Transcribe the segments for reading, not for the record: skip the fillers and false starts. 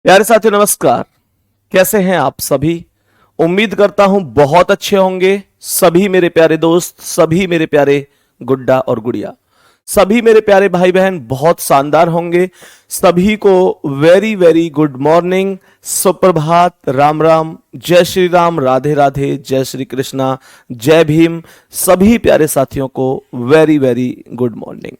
प्यारे साथियों नमस्कार। कैसे हैं आप सभी? उम्मीद करता हूं बहुत अच्छे होंगे सभी मेरे प्यारे दोस्त, सभी मेरे प्यारे गुड्डा और गुड़िया, सभी मेरे प्यारे भाई बहन बहुत शानदार होंगे। सभी को वेरी वेरी गुड मॉर्निंग, सुप्रभात, राम राम, जय श्री राम, राधे राधे, जय श्री कृष्णा, जय भीम। सभी प्यारे साथियों को वेरी वेरी गुड मॉर्निंग।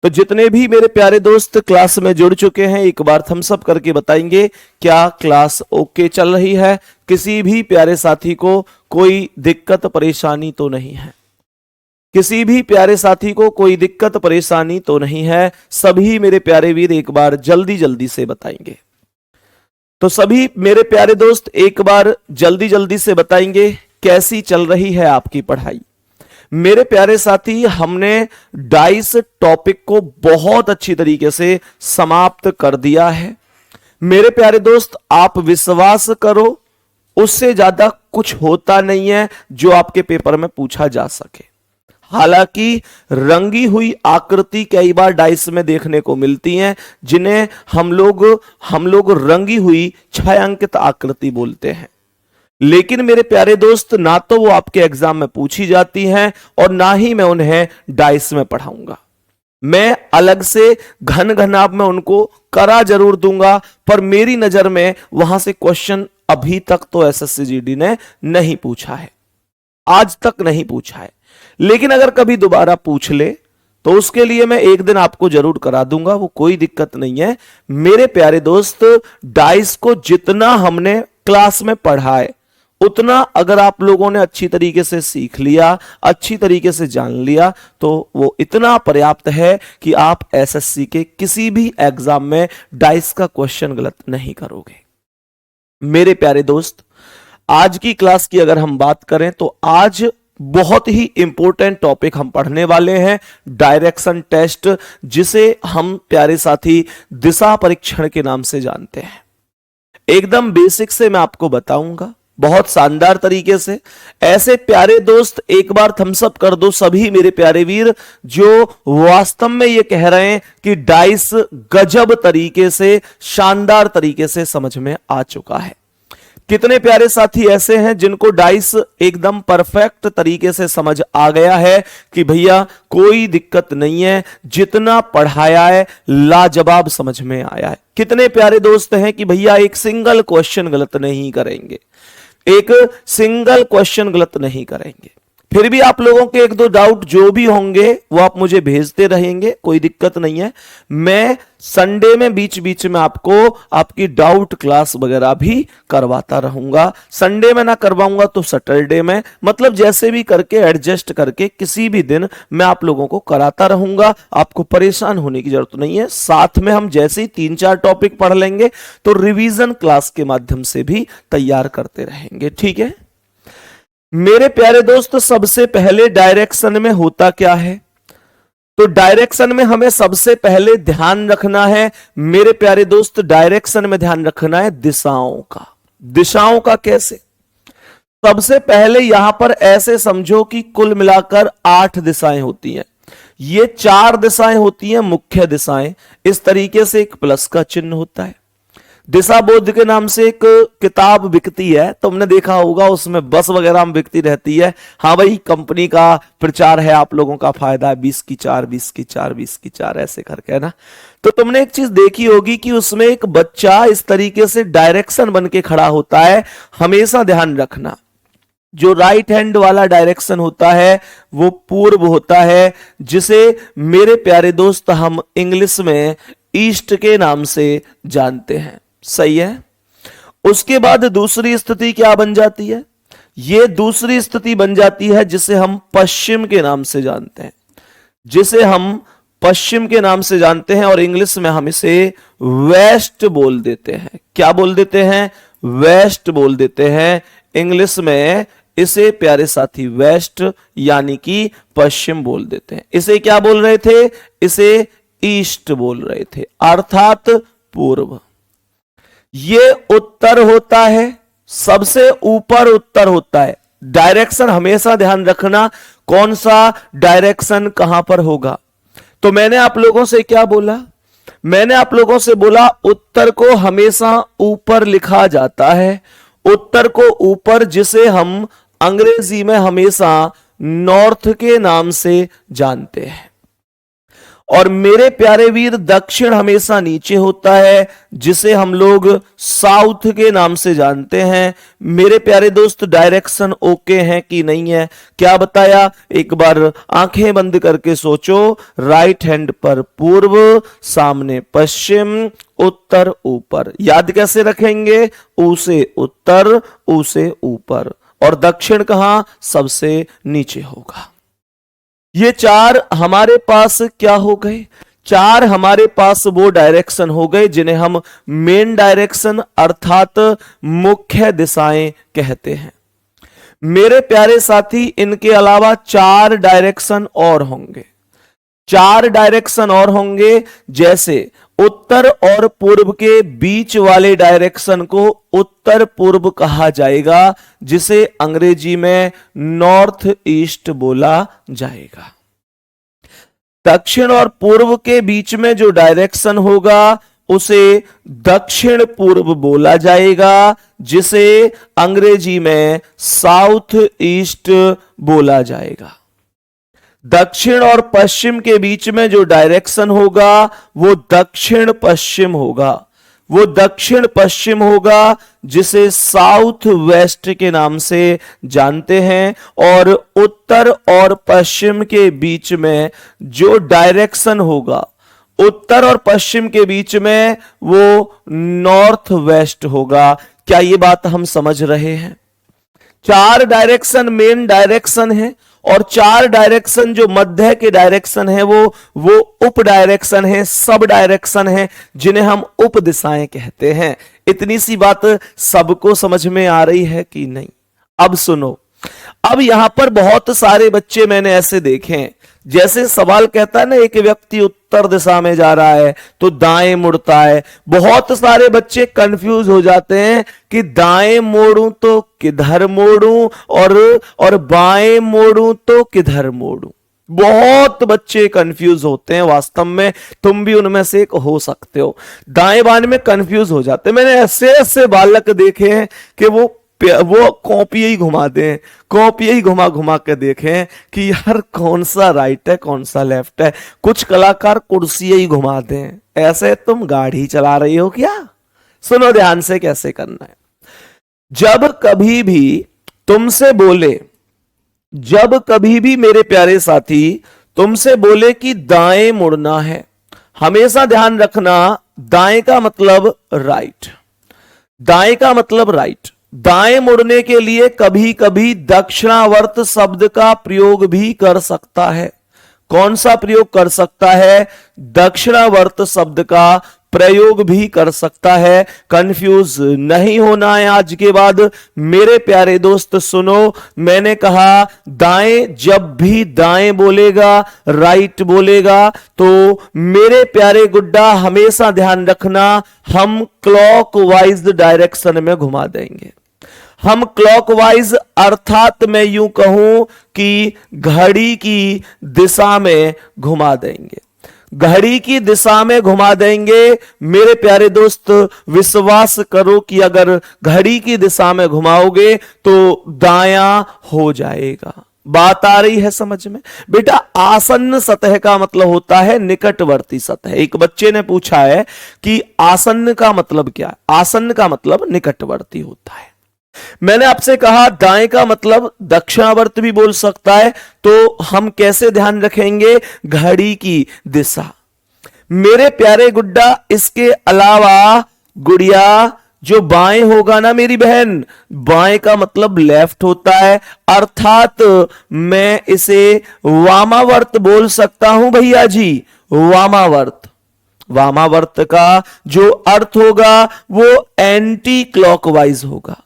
तो जितने भी मेरे प्यारे दोस्त क्लास में जुड़ चुके हैं, एक बार थम्स अप करके बताएंगे क्या क्लास ओके चल रही है। किसी भी प्यारे साथी को कोई दिक्कत परेशानी तो नहीं है? किसी भी प्यारे साथी को कोई दिक्कत परेशानी तो नहीं है? सभी मेरे प्यारे वीर एक बार जल्दी जल्दी से बताएंगे। तो सभी मेरे प्यारे दोस्त एक बार जल्दी जल्दी से बताएंगे कैसी चल रही है आपकी पढ़ाई। मेरे प्यारे साथी, हमने डाइस टॉपिक को बहुत अच्छी तरीके से समाप्त कर दिया है। मेरे प्यारे दोस्त, आप विश्वास करो, उससे ज्यादा कुछ होता नहीं है जो आपके पेपर में पूछा जा सके। हालांकि रंगी हुई आकृति कई बार डाइस में देखने को मिलती हैं, जिन्हें हम लोग रंगी हुई छायांकित आकृति बोलते हैं। लेकिन मेरे प्यारे दोस्त, ना तो वो आपके एग्जाम में पूछी जाती हैं और ना ही मैं उन्हें डाइस में पढ़ाऊंगा। मैं अलग से घन घनाभ में उनको करा जरूर दूंगा, पर मेरी नजर में वहां से क्वेश्चन अभी तक तो एसएससी-जीडी ने नहीं पूछा है, आज तक नहीं पूछा है। लेकिन अगर कभी दोबारा पूछ ले तो उसके लिए मैं एक दिन आपको जरूर करा दूंगा, वो कोई दिक्कत नहीं है। मेरे प्यारे दोस्त, डाइस को जितना हमने क्लास में पढ़ा है उतना अगर आप लोगों ने अच्छी तरीके से सीख लिया, अच्छी तरीके से जान लिया, तो वो इतना पर्याप्त है कि आप एसएससी के किसी भी एग्जाम में डाइस का क्वेश्चन गलत नहीं करोगे। मेरे प्यारे दोस्त, आज की क्लास की अगर हम बात करें तो आज बहुत ही इंपॉर्टेंट टॉपिक हम पढ़ने वाले हैं, डायरेक्शन टेस्ट, जिसे हम प्यारे साथी दिशा परीक्षण के नाम से जानते हैं। एकदम बेसिक से मैं आपको बताऊंगा बहुत शानदार तरीके से। ऐसे प्यारे दोस्त एक बार थम्स अप कर दो सभी मेरे प्यारे वीर जो वास्तव में ये कह रहे हैं कि डाइस गजब तरीके से, शानदार तरीके से समझ में आ चुका है। कितने प्यारे साथी ऐसे हैं जिनको डाइस एकदम परफेक्ट तरीके से समझ आ गया है कि भैया कोई दिक्कत नहीं है, जितना पढ़ाया है लाजवाब समझ में आया है। कितने प्यारे दोस्त हैं कि भैया एक सिंगल क्वेश्चन गलत नहीं करेंगे, एक सिंगल क्वेश्चन गलत नहीं करेंगे। फिर भी आप लोगों के एक दो डाउट जो भी होंगे वो आप मुझे भेजते रहेंगे, कोई दिक्कत नहीं है। मैं संडे में बीच बीच में आपको आपकी डाउट क्लास वगैरह भी करवाता रहूंगा। संडे में ना करवाऊंगा तो सैटरडे में, मतलब जैसे भी करके एडजस्ट करके किसी भी दिन मैं आप लोगों को कराता रहूंगा। आपको परेशान होने की जरूरत नहीं है। साथ में हम जैसे ही 3-4 टॉपिक पढ़ लेंगे तो रिवीजन क्लास के माध्यम से भी तैयार करते रहेंगे, ठीक है मेरे प्यारे दोस्त। सबसे पहले डायरेक्शन में होता क्या है? तो डायरेक्शन में हमें सबसे पहले ध्यान रखना है मेरे प्यारे दोस्त, डायरेक्शन में ध्यान रखना है दिशाओं का। दिशाओं का कैसे? सबसे पहले यहां पर ऐसे समझो कि कुल मिलाकर 8 दिशाएं होती हैं। ये 4 दिशाएं होती हैं मुख्य दिशाएं। इस तरीके से एक प्लस का चिन्ह होता है। दिशा बोध के नाम से एक किताब बिकती है, तुमने देखा होगा, उसमें बस वगैरह में बिकती रहती है। हाँ भाई, कंपनी का प्रचार है, आप लोगों का फायदा है, 20 की 4, 20 की 4, 20 की 4 ऐसे करके, है ना। तो तुमने एक चीज देखी होगी कि उसमें एक बच्चा इस तरीके से डायरेक्शन बन के खड़ा होता है। हमेशा ध्यान रखना, जो राइट हैंड वाला डायरेक्शन होता है वो पूर्व होता है, जिसे मेरे प्यारे दोस्त हम इंग्लिश में ईस्ट के नाम से जानते हैं। सही है। उसके बाद दूसरी स्थिति क्या बन जाती है? ये दूसरी स्थिति बन जाती है जिसे हम पश्चिम के नाम से जानते हैं, जिसे हम पश्चिम के नाम से जानते हैं, और इंग्लिश में हम इसे वेस्ट बोल देते हैं। क्या बोल देते हैं? वेस्ट बोल देते हैं। इंग्लिश में इसे प्यारे साथी वेस्ट यानी कि पश्चिम बोल देते हैं। इसे क्या बोल रहे थे? इसे ईस्ट बोल रहे थे, अर्थात पूर्व। ये उत्तर होता है, सबसे ऊपर उत्तर होता है। डायरेक्शन हमेशा ध्यान रखना, कौन सा डायरेक्शन कहां पर होगा। तो मैंने आप लोगों से क्या बोला मैंने आप लोगों से बोला उत्तर को हमेशा ऊपर लिखा जाता है, उत्तर को ऊपर, जिसे हम अंग्रेजी में हमेशा नॉर्थ के नाम से जानते हैं। और मेरे प्यारे वीर, दक्षिण हमेशा नीचे होता है, जिसे हम लोग साउथ के नाम से जानते हैं। मेरे प्यारे दोस्त, डायरेक्शन ओके है कि नहीं है? क्या बताया? एक बार आंखें बंद करके सोचो। राइट हैंड पर पूर्व, सामने पश्चिम, उत्तर ऊपर। याद कैसे रखेंगे? ऊ से उत्तर, ऊ से ऊपर, और दक्षिण कहां? सबसे नीचे होगा। ये चार हमारे पास क्या हो गए? चार हमारे पास वो डायरेक्शन हो गए जिन्हें हम मेन डायरेक्शन अर्थात मुख्य दिशाएं कहते हैं। मेरे प्यारे साथी, इनके अलावा चार डायरेक्शन और होंगे, चार डायरेक्शन और होंगे। जैसे उत्तर और पूर्व के बीच वाले डायरेक्शन को उत्तर पूर्व कहा जाएगा, जिसे अंग्रेजी में नॉर्थ ईस्ट बोला जाएगा। दक्षिण और पूर्व के बीच में जो डायरेक्शन होगा उसे दक्षिण पूर्व बोला जाएगा, जिसे अंग्रेजी में साउथ ईस्ट बोला जाएगा। दक्षिण और पश्चिम के बीच में जो डायरेक्शन होगा वो दक्षिण पश्चिम होगा, वो दक्षिण पश्चिम होगा, जिसे साउथ वेस्ट के नाम से जानते हैं। और उत्तर और पश्चिम के बीच में जो डायरेक्शन होगा, उत्तर और पश्चिम के बीच में, वो नॉर्थ वेस्ट होगा। क्या ये बात हम समझ रहे हैं? चार डायरेक्शन मेन डायरेक्शन है, और चार डायरेक्शन जो मध्य के डायरेक्शन है वो उप डायरेक्शन है, सब डायरेक्शन है, जिन्हें हम उप दिशाएं कहते हैं। इतनी सी बात सबको समझ में आ रही है कि नहीं? अब सुनो, अब यहां पर बहुत सारे बच्चे मैंने ऐसे देखे हैं, जैसे सवाल कहता है ना, एक व्यक्ति उत्तर दिशा में जा रहा है तो दाएं मुड़ता है। बहुत सारे बच्चे कंफ्यूज हो जाते हैं कि दाएं मोड़ूं तो किधर मोड़ूं, और बाएं मोड़ूं तो किधर मोड़ूं। बहुत बच्चे कंफ्यूज होते हैं। वास्तव में तुम भी उनमें से एक हो सकते हो। दाएं बाएं में कंफ्यूज हो जाते हैं। मैंने ऐसे ऐसे बालक देखे हैं कि वो कॉपी ही घुमाते हैं, कॉपी ही घुमा घुमा के देखें कि यार कौन सा राइट है कौन सा लेफ्ट है। कुछ कलाकार कुर्सी ही घुमाते हैं। ऐसे तुम गाड़ी चला रही हो क्या? सुनो ध्यान से कैसे करना है। जब कभी भी तुमसे बोले, जब कभी भी मेरे प्यारे साथी तुमसे बोले कि दाएं मुड़ना है, हमेशा ध्यान रखना, दाएं का मतलब राइट, दाएं का मतलब राइट। दाएं मुड़ने के लिए कभी कभी दक्षिणावर्त शब्द का प्रयोग भी कर सकता है। कौन सा प्रयोग कर सकता है? दक्षिणावर्त शब्द का प्रयोग भी कर सकता है। कंफ्यूज नहीं होना है आज के बाद। मेरे प्यारे दोस्त सुनो, मैंने कहा दाएं, जब भी दाएं बोलेगा, राइट बोलेगा, तो मेरे प्यारे गुड्डा हमेशा ध्यान रखना, हम क्लॉकवाइज डायरेक्शन में घुमा देंगे। हम क्लॉकवाइज अर्थात मैं यूं कहूं कि घड़ी की दिशा में घुमा देंगे, घड़ी की दिशा में घुमा देंगे। मेरे प्यारे दोस्त विश्वास करो कि अगर घड़ी की दिशा में घुमाओगे तो दायां हो जाएगा। बात आ रही है समझ में? बेटा, आसन्न सतह का मतलब होता है निकटवर्ती सतह। एक बच्चे ने पूछा है कि आसन्न का मतलब क्या है? आसन्न का मतलब निकटवर्ती होता है। मैंने आपसे कहा दाएं का मतलब दक्षिणावर्त भी बोल सकता है, तो हम कैसे ध्यान रखेंगे? घड़ी की दिशा। मेरे प्यारे गुड्डा, इसके अलावा गुड़िया, जो बाएं होगा ना मेरी बहन, बाएं का मतलब लेफ्ट होता है, अर्थात मैं इसे वामावर्त बोल सकता हूं भैया जी, वामावर्त। वामावर्त का जो अर्थ होगा वो एंटी क्लॉकवाइज होगा।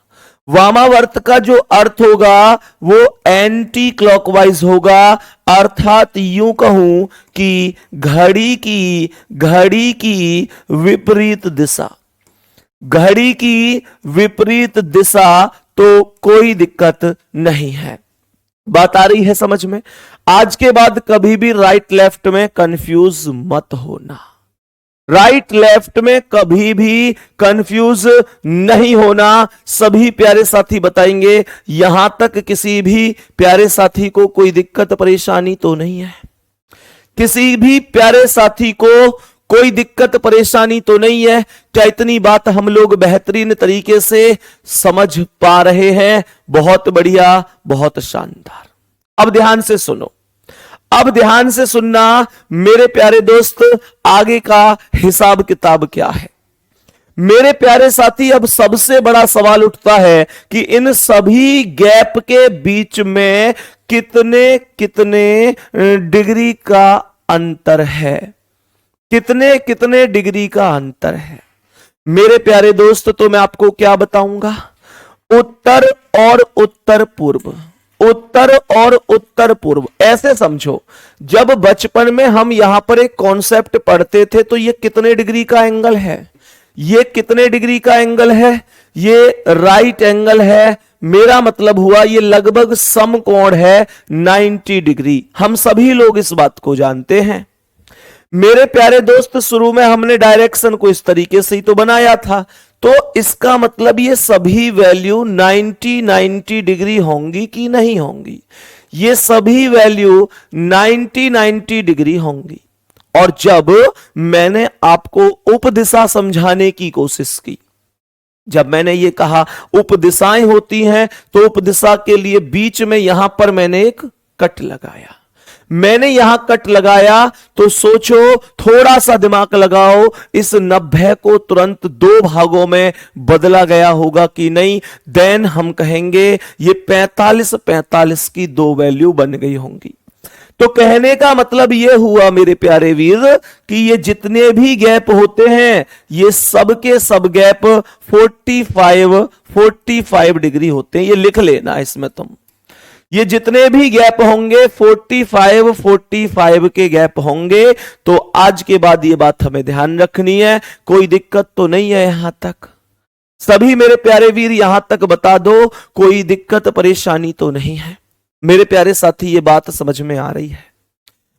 वामावर्त का जो अर्थ होगा वो एंटी क्लॉकवाइज होगा, अर्थात यूं कहूं कि घड़ी की विपरीत दिशा, घड़ी की विपरीत दिशा, तो कोई दिक्कत नहीं है। बात आ रही है समझ में? आज के बाद कभी भी राइट लेफ्ट में कंफ्यूज मत होना। राइट लेफ्ट में कभी भी कंफ्यूज नहीं होना। सभी प्यारे साथी बताएंगे, यहां तक किसी भी प्यारे साथी को कोई दिक्कत परेशानी तो नहीं है? किसी भी प्यारे साथी को कोई दिक्कत परेशानी तो नहीं है? क्या इतनी बात हम लोग बेहतरीन तरीके से समझ पा रहे हैं? बहुत बढ़िया, बहुत शानदार। अब ध्यान से सुनो, अब ध्यान से सुनना मेरे प्यारे दोस्त, आगे का हिसाब किताब क्या है मेरे प्यारे साथी। अब सबसे बड़ा सवाल उठता है कि इन सभी गैप के बीच में कितने कितने डिग्री का अंतर है, कितने कितने डिग्री का अंतर है मेरे प्यारे दोस्त। तो मैं आपको क्या बताऊंगा, उत्तर और उत्तर पूर्व, उत्तर और उत्तर पूर्व। ऐसे समझो, जब बचपन में हम यहां पर एक कॉन्सेप्ट पढ़ते थे तो ये कितने डिग्री का एंगल है, ये कितने डिग्री का एंगल है, ये राइट एंगल है। मेरा मतलब हुआ ये लगभग समकोण है 90 डिग्री। हम सभी लोग इस बात को जानते हैं मेरे प्यारे दोस्त। शुरू में हमने डायरेक्शन को इस तरीके से ही तो बनाया था, तो इसका मतलब ये सभी वैल्यू 90 डिग्री होंगी कि नहीं होंगी? ये सभी वैल्यू 90 डिग्री होंगी। और जब मैंने आपको उपदिशा समझाने की कोशिश की, जब मैंने ये कहा उपदिशाएं होती हैं, तो उपदिशा के लिए बीच में यहां पर मैंने एक कट लगाया, मैंने यहां कट लगाया, तो सोचो, थोड़ा सा दिमाग लगाओ, इस 90 को तुरंत दो भागों में बदला गया होगा कि नहीं? देन हम कहेंगे ये 45 की दो वैल्यू बन गई होंगी। तो कहने का मतलब यह हुआ मेरे प्यारे वीर कि ये जितने भी गैप होते हैं, ये सब के सब गैप 45 डिग्री होते हैं। ये लिख लेना इसमें तुम, ये जितने भी गैप होंगे 45 के गैप होंगे। तो आज के बाद ये बात हमें ध्यान रखनी है। कोई दिक्कत तो नहीं है यहां तक? सभी मेरे प्यारे वीर यहां तक बता दो, कोई दिक्कत परेशानी तो नहीं है? मेरे प्यारे साथी ये बात समझ में आ रही है?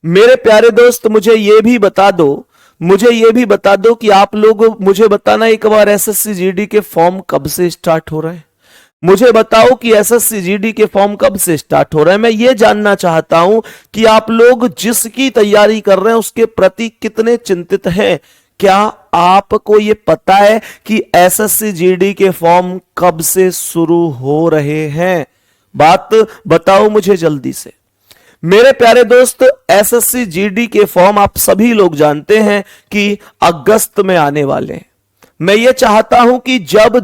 मेरे प्यारे दोस्त मुझे ये भी बता दो, मुझे ये भी बता दो कि आप लोग मुझे बताना एक बार, एसएससी जीडी के फॉर्म कब से स्टार्ट हो रहे हैं? मुझे बताओ कि एसएससी जीडी के फॉर्म कब से स्टार्ट हो रहे हैं। मैं ये जानना चाहता हूं कि आप लोग जिसकी तैयारी कर रहे हैं उसके प्रति कितने चिंतित हैं। क्या आपको ये पता है कि एसएससी जीडी के फॉर्म कब से शुरू हो रहे हैं? बात बताओ मुझे जल्दी से मेरे प्यारे दोस्त। एसएससी जीडी के फॉर्म आप सभी लोग जानते हैं कि अगस्त में आने वाले हैं। मैं ये चाहता हूं कि जब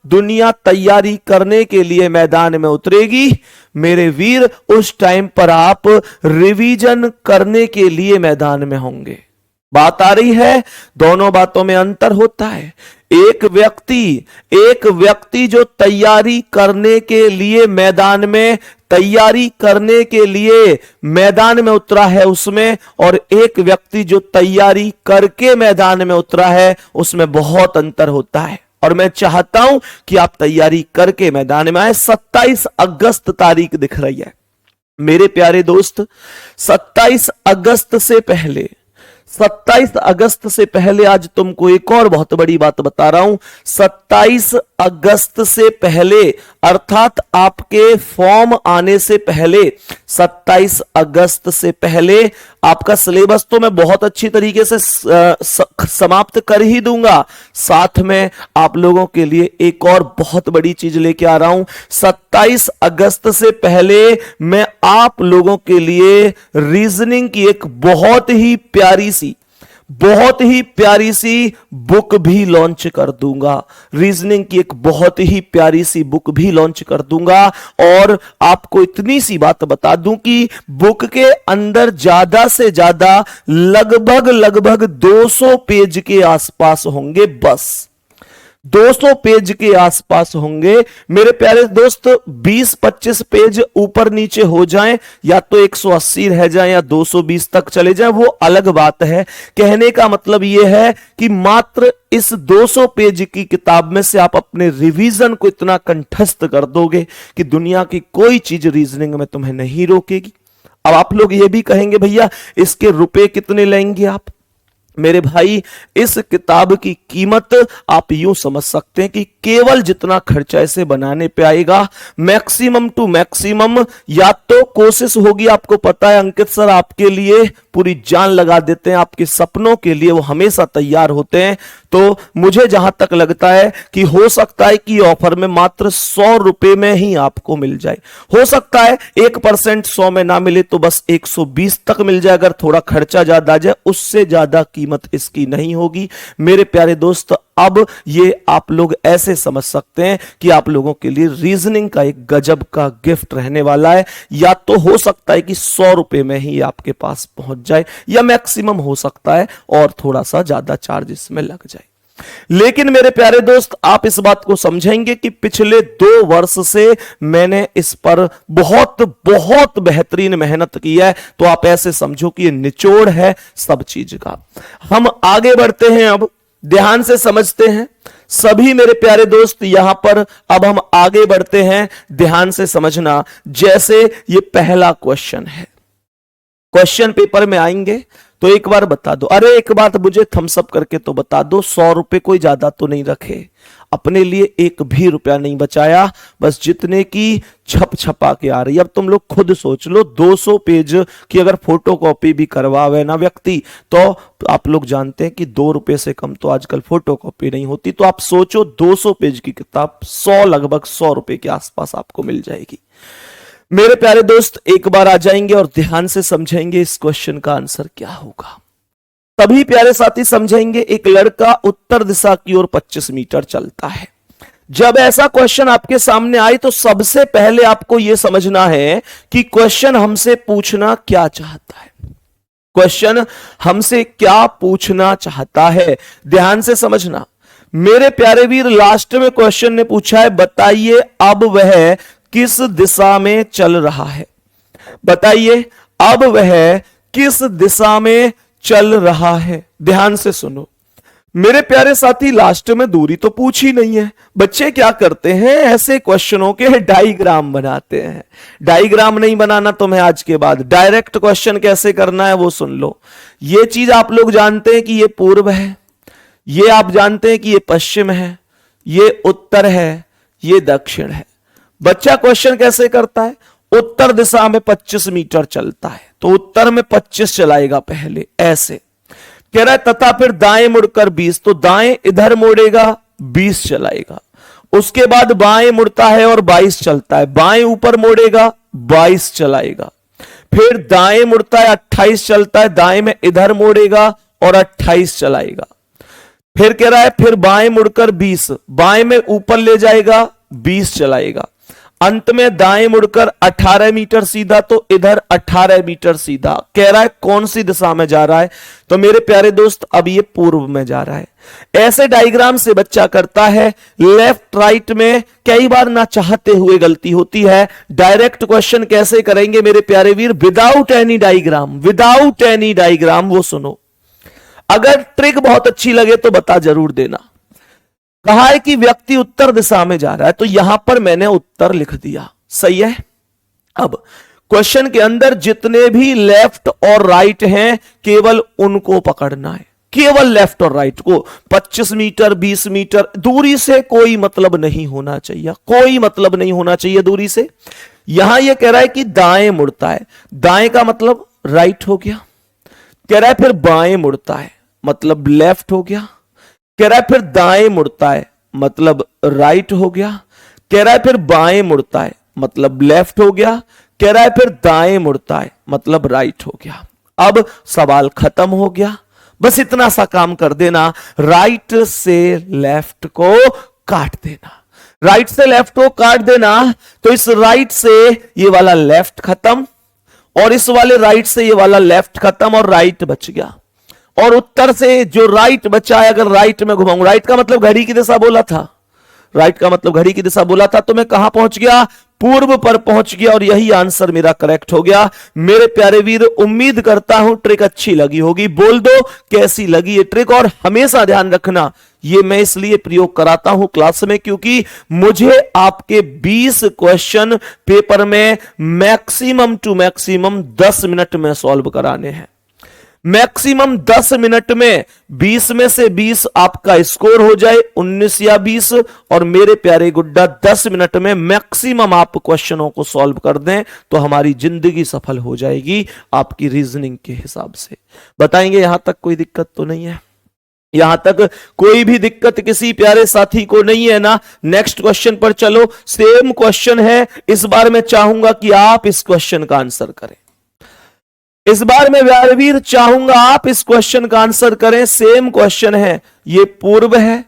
दुनिया तैयारी करने के लिए मैदान में उतरेगी मेरे वीर, उस टाइम पर आप रिवीजन करने के लिए मैदान में होंगे। बात आ रही है? दोनों बातों में अंतर होता है। एक व्यक्ति जो तैयारी करने के लिए मैदान में उतरा है उसमें, और एक व्यक्ति जो तैयारी करके मैदान में उतरा है उसमें बहुत अंतर होता है। और मैं चाहता हूं कि आप तैयारी करके मैदान में आए। 27 अगस्त तारीख दिख रही है मेरे प्यारे दोस्त। 27 अगस्त से पहले आज तुमको एक और बहुत बड़ी बात बता रहा हूं। 27 अगस्त से पहले, अर्थात आपके फॉर्म आने से पहले, 27 अगस्त से पहले आपका सिलेबस तो मैं बहुत अच्छी तरीके से समाप्त कर ही दूंगा। साथ में आप लोगों के लिए एक और बहुत बड़ी चीज लेके आ रहा हूं। 27 अगस्त से पहले मैं आप लोगों के लिए रीजनिंग की एक बहुत ही प्यारी सी बुक भी लॉन्च कर दूंगा। रीजनिंग की एक बहुत ही प्यारी सी बुक भी लॉन्च कर दूंगा। और आपको इतनी सी बात बता दूं कि बुक के अंदर ज्यादा से ज्यादा लगभग 200 पेज के आसपास होंगे, बस 200 पेज के आसपास होंगे मेरे प्यारे दोस्त। 20-25 पेज ऊपर नीचे हो जाएं, या तो 180 रह जाएं या 220 तक चले जाएं, वो अलग बात है। कहने का मतलब यह है कि मात्र इस 200 पेज की किताब में से आप अपने रिवीजन को इतना कंठस्थ कर दोगे कि दुनिया की कोई चीज रीजनिंग में तुम्हें नहीं रोकेगी। अब आप लोग ये भी कहेंगे भैया इसके रुपए कितने लेंगे आप? मेरे भाई, इस किताब की कीमत आप यूं समझ सकते हैं कि केवल जितना खर्चा इसे बनाने पे आएगा, मैक्सिमम टू मैक्सिमम, या तो कोशिश होगी, आपको पता है अंकित सर आपके लिए पूरी जान लगा देते हैं, आपके सपनों के लिए वो हमेशा तैयार होते हैं। तो मुझे जहां तक लगता है कि हो सकता है कि ऑफर में मात्र 100 रुपए में ही आपको मिल जाए। हो सकता है 1% 100 में ना मिले तो बस 120 तक मिल जाए, अगर थोड़ा खर्चा ज्यादा आ जाए, उससे ज्यादा कीमत इसकी नहीं होगी। मेरे प्यारे दोस्त, अब ये आप लोग ऐसे समझ सकते हैं कि आप लोगों के लिए रीजनिंग का एक गजब का गिफ्ट रहने वाला है। या तो हो सकता है कि 100 रुपए में ही आपके पास पहुंच जाए, या मैक्सिमम हो सकता है और थोड़ा सा ज्यादा चार्ज इसमें लग जाए। लेकिन मेरे प्यारे दोस्त, आप इस बात को समझेंगे कि पिछले 2 वर्ष से मैंने इस पर बहुत बहुत बेहतरीन मेहनत की है। तो आप ऐसे समझो कि ये निचोड़ है सब चीज का। हम आगे बढ़ते हैं, अब ध्यान से समझते हैं सभी मेरे प्यारे दोस्त। यहां पर अब हम आगे बढ़ते हैं, ध्यान से समझना। जैसे ये पहला क्वेश्चन है, क्वेश्चन पेपर में आएंगे तो एक बार बता दो, अरे एक बात मुझे थम्स अप करके तो बता दो, 100 रुपए कोई ज्यादा तो नहीं रखे, अपने लिए एक भी रुपया नहीं बचाया, बस जितने की छप छपा के आ रही। अब तुम लोग खुद सोच लो, 200 पेज की अगर फोटो कॉपी भी करवावे ना व्यक्ति, तो आप लोग जानते हैं कि 2 रुपए से कम तो आजकल फोटो कॉपी नहीं होती। तो आप सोचो 200 पेज की किताब लगभग 100 रुपए के आसपास आपको मिल जाएगी। मेरे प्यारे दोस्त, एक बार आ जाएंगे और ध्यान से समझेंगे इस क्वेश्चन का आंसर क्या होगा। सभी प्यारे साथी समझेंगे, एक लड़का उत्तर दिशा की ओर 25 मीटर चलता है। जब ऐसा क्वेश्चन आपके सामने आए तो सबसे पहले आपको यह समझना है कि क्वेश्चन हमसे पूछना क्या चाहता है। क्वेश्चन हमसे क्या पूछना चाहता है, ध्यान से समझना मेरे प्यारे वीर। लास्ट में क्वेश्चन ने पूछा है, बताइए अब वह किस दिशा में चल रहा है। बताइए अब वह किस दिशा में चल रहा है। ध्यान से सुनो मेरे प्यारे साथी, लास्ट में दूरी तो पूछी नहीं है। बच्चे क्या करते हैं, ऐसे क्वेश्चनों के डायग्राम बनाते हैं। डायग्राम नहीं बनाना तुम्हें आज के बाद, डायरेक्ट क्वेश्चन कैसे करना है वो सुन लो। ये चीज आप लोग जानते हैं कि ये पूर्व है, ये आप जानते हैं कि ये पश्चिम है, ये उत्तर है, ये दक्षिण है। बच्चा क्वेश्चन कैसे करता है, उत्तर दिशा में 25 मीटर चलता है तो उत्तर में 25 चलाएगा पहले, ऐसे कह रहा है, तथा फिर दाएं मुड़कर 20, तो दाएं इधर मोड़ेगा 20 चलाएगा। उसके बाद बाएं मुड़ता है और 22 चलता है, बाएं ऊपर मोड़ेगा 22 चलाएगा। फिर दाएं मुड़ता है 28 चलता है, दाएं में इधर मोड़ेगा और 28 चलाएगा। फिर कह रहा है फिर बाएं मुड़कर 20, बाएं में ऊपर ले जाएगा 20 चलाएगा। अंत में दाएं मुड़कर 18 मीटर सीधा, तो इधर 18 मीटर सीधा। कह रहा है कौन सी दिशा में जा रहा है, तो मेरे प्यारे दोस्त अब ये पूर्व में जा रहा है। ऐसे डायग्राम से बच्चा करता है। लेफ्ट राइट में कई बार ना चाहते हुए गलती होती है। डायरेक्ट क्वेश्चन कैसे करेंगे मेरे प्यारे वीर, without any diagram, without any diagram. वो सुनो, अगर ट्रिक बहुत अच्छी लगे तो बता जरूर देना। कहा है कि व्यक्ति उत्तर दिशा में जा रहा है, तो यहां पर मैंने उत्तर लिख दिया, सही है। अब क्वेश्चन के अंदर जितने भी लेफ्ट और राइट हैं केवल उनको पकड़ना है, केवल लेफ्ट और राइट को। 25 मीटर 20 मीटर दूरी से कोई मतलब नहीं होना चाहिए, कोई मतलब नहीं होना चाहिए दूरी से। यहां यह कह रहा है कि दाएं मुड़ता है, दाएं का मतलब राइट हो गया। कह रहा है फिर बाएं मुड़ता है, मतलब लेफ्ट हो गया। कह रहा है फिर दाएं मुड़ता है, मतलब राइट हो गया। कह रहा है फिर बाएं मुड़ता है, मतलब लेफ्ट हो गया। कह रहा है फिर दाएं मुड़ता है, मतलब राइट हो गया। अब सवाल खत्म हो गया, बस इतना सा काम कर देना, राइट से लेफ्ट को काट देना, राइट से लेफ्ट को काट देना। तो इस राइट से ये वाला लेफ्ट खत्म, और इस वाले राइट से ये वाला लेफ्ट खत्म, और राइट बच गया। और उत्तर से जो राइट बचा है, अगर राइट में घुमाऊं, राइट का मतलब घड़ी की दिशा बोला था, राइट का मतलब घड़ी की दिशा बोला था, तो मैं कहां पहुंच गया, पूर्व पर पहुंच गया, और यही आंसर मेरा करेक्ट हो गया। मेरे प्यारे वीर, उम्मीद करता हूं ट्रिक अच्छी लगी होगी। बोल दो कैसी लगी ये ट्रिक। और हमेशा ध्यान रखना, ये मैं इसलिए प्रयोग कराता हूं क्लास में क्योंकि मुझे आपके 20 क्वेश्चन पेपर में मैक्सिमम टू मैक्सिमम 10 मिनट में सॉल्व कराने हैं। मैक्सिमम 10 मिनट में 20 में से 20 आपका स्कोर हो जाए, 19 या 20, और मेरे प्यारे गुड्डा 10 मिनट में मैक्सिमम आप क्वेश्चनों को सॉल्व कर दें तो हमारी जिंदगी सफल हो जाएगी आपकी रीजनिंग के हिसाब से। बताएंगे यहां तक कोई दिक्कत तो नहीं है? यहां तक कोई भी दिक्कत किसी प्यारे साथी को नहीं है ना? नेक्स्ट क्वेश्चन पर चलो। सेम क्वेश्चन है, इस बार मैं चाहूंगा कि आप इस क्वेश्चन का आंसर करें। इस बार मैं व्यारवीर चाहूंगा आप इस क्वेश्चन का आंसर करें। सेम क्वेश्चन है, ये पूर्व है,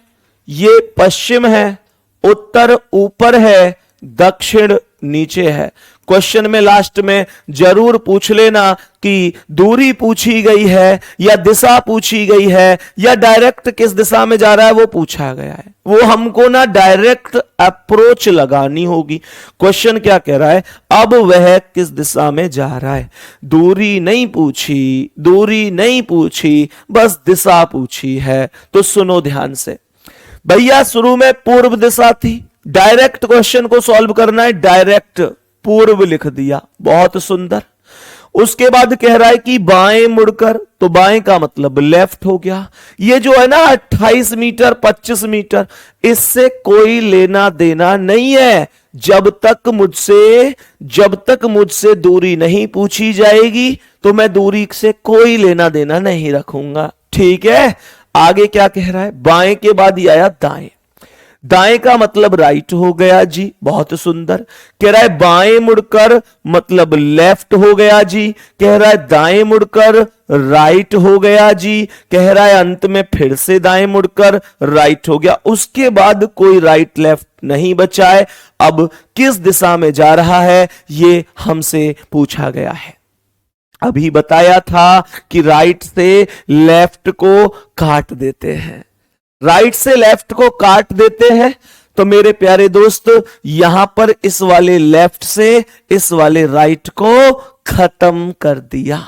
ये पश्चिम है, उत्तर ऊपर है, दक्षिण नीचे है। क्वेश्चन में लास्ट में जरूर पूछ लेना कि दूरी पूछी गई है या दिशा पूछी गई है या डायरेक्ट किस दिशा में जा रहा है वो पूछा गया है। वो हमको ना डायरेक्ट अप्रोच लगानी होगी। क्वेश्चन क्या कह रहा है, अब वह किस दिशा में जा रहा है। दूरी नहीं पूछी, दूरी नहीं पूछी, बस दिशा पूछी है। तो सुनो ध्यान से भैया, शुरू में पूर्व दिशा थी, डायरेक्ट क्वेश्चन को सॉल्व करना है, डायरेक्ट पूर्व लिख दिया, बहुत सुंदर। उसके बाद कह रहा है कि बाएं मुड़कर, तो बाएं का मतलब लेफ्ट हो गया। ये जो है ना 28 मीटर 25 मीटर, इससे कोई लेना देना नहीं है जब तक मुझसे दूरी नहीं पूछी जाएगी तो मैं दूरी से कोई लेना देना नहीं रखूंगा। ठीक है, आगे क्या कह रहा है, बाएं के बाद ही आया दाएं। दाएं का मतलब राइट हो गया जी, बहुत सुंदर। कह रहा है बाएं मुड़कर मतलब लेफ्ट हो गया जी। कह रहा है दाएं मुड़कर राइट हो गया जी। कह रहा है अंत में फिर से दाएं मुड़कर राइट हो गया। उसके बाद कोई राइट लेफ्ट नहीं बचा है। अब किस दिशा में जा रहा है ये हमसे पूछा गया है। अभी बताया था कि राइट से लेफ्ट को काट देते हैं, राइट से लेफ्ट को काट देते हैं। तो मेरे प्यारे दोस्त यहां पर इस वाले लेफ्ट से इस वाले राइट को खत्म कर दिया।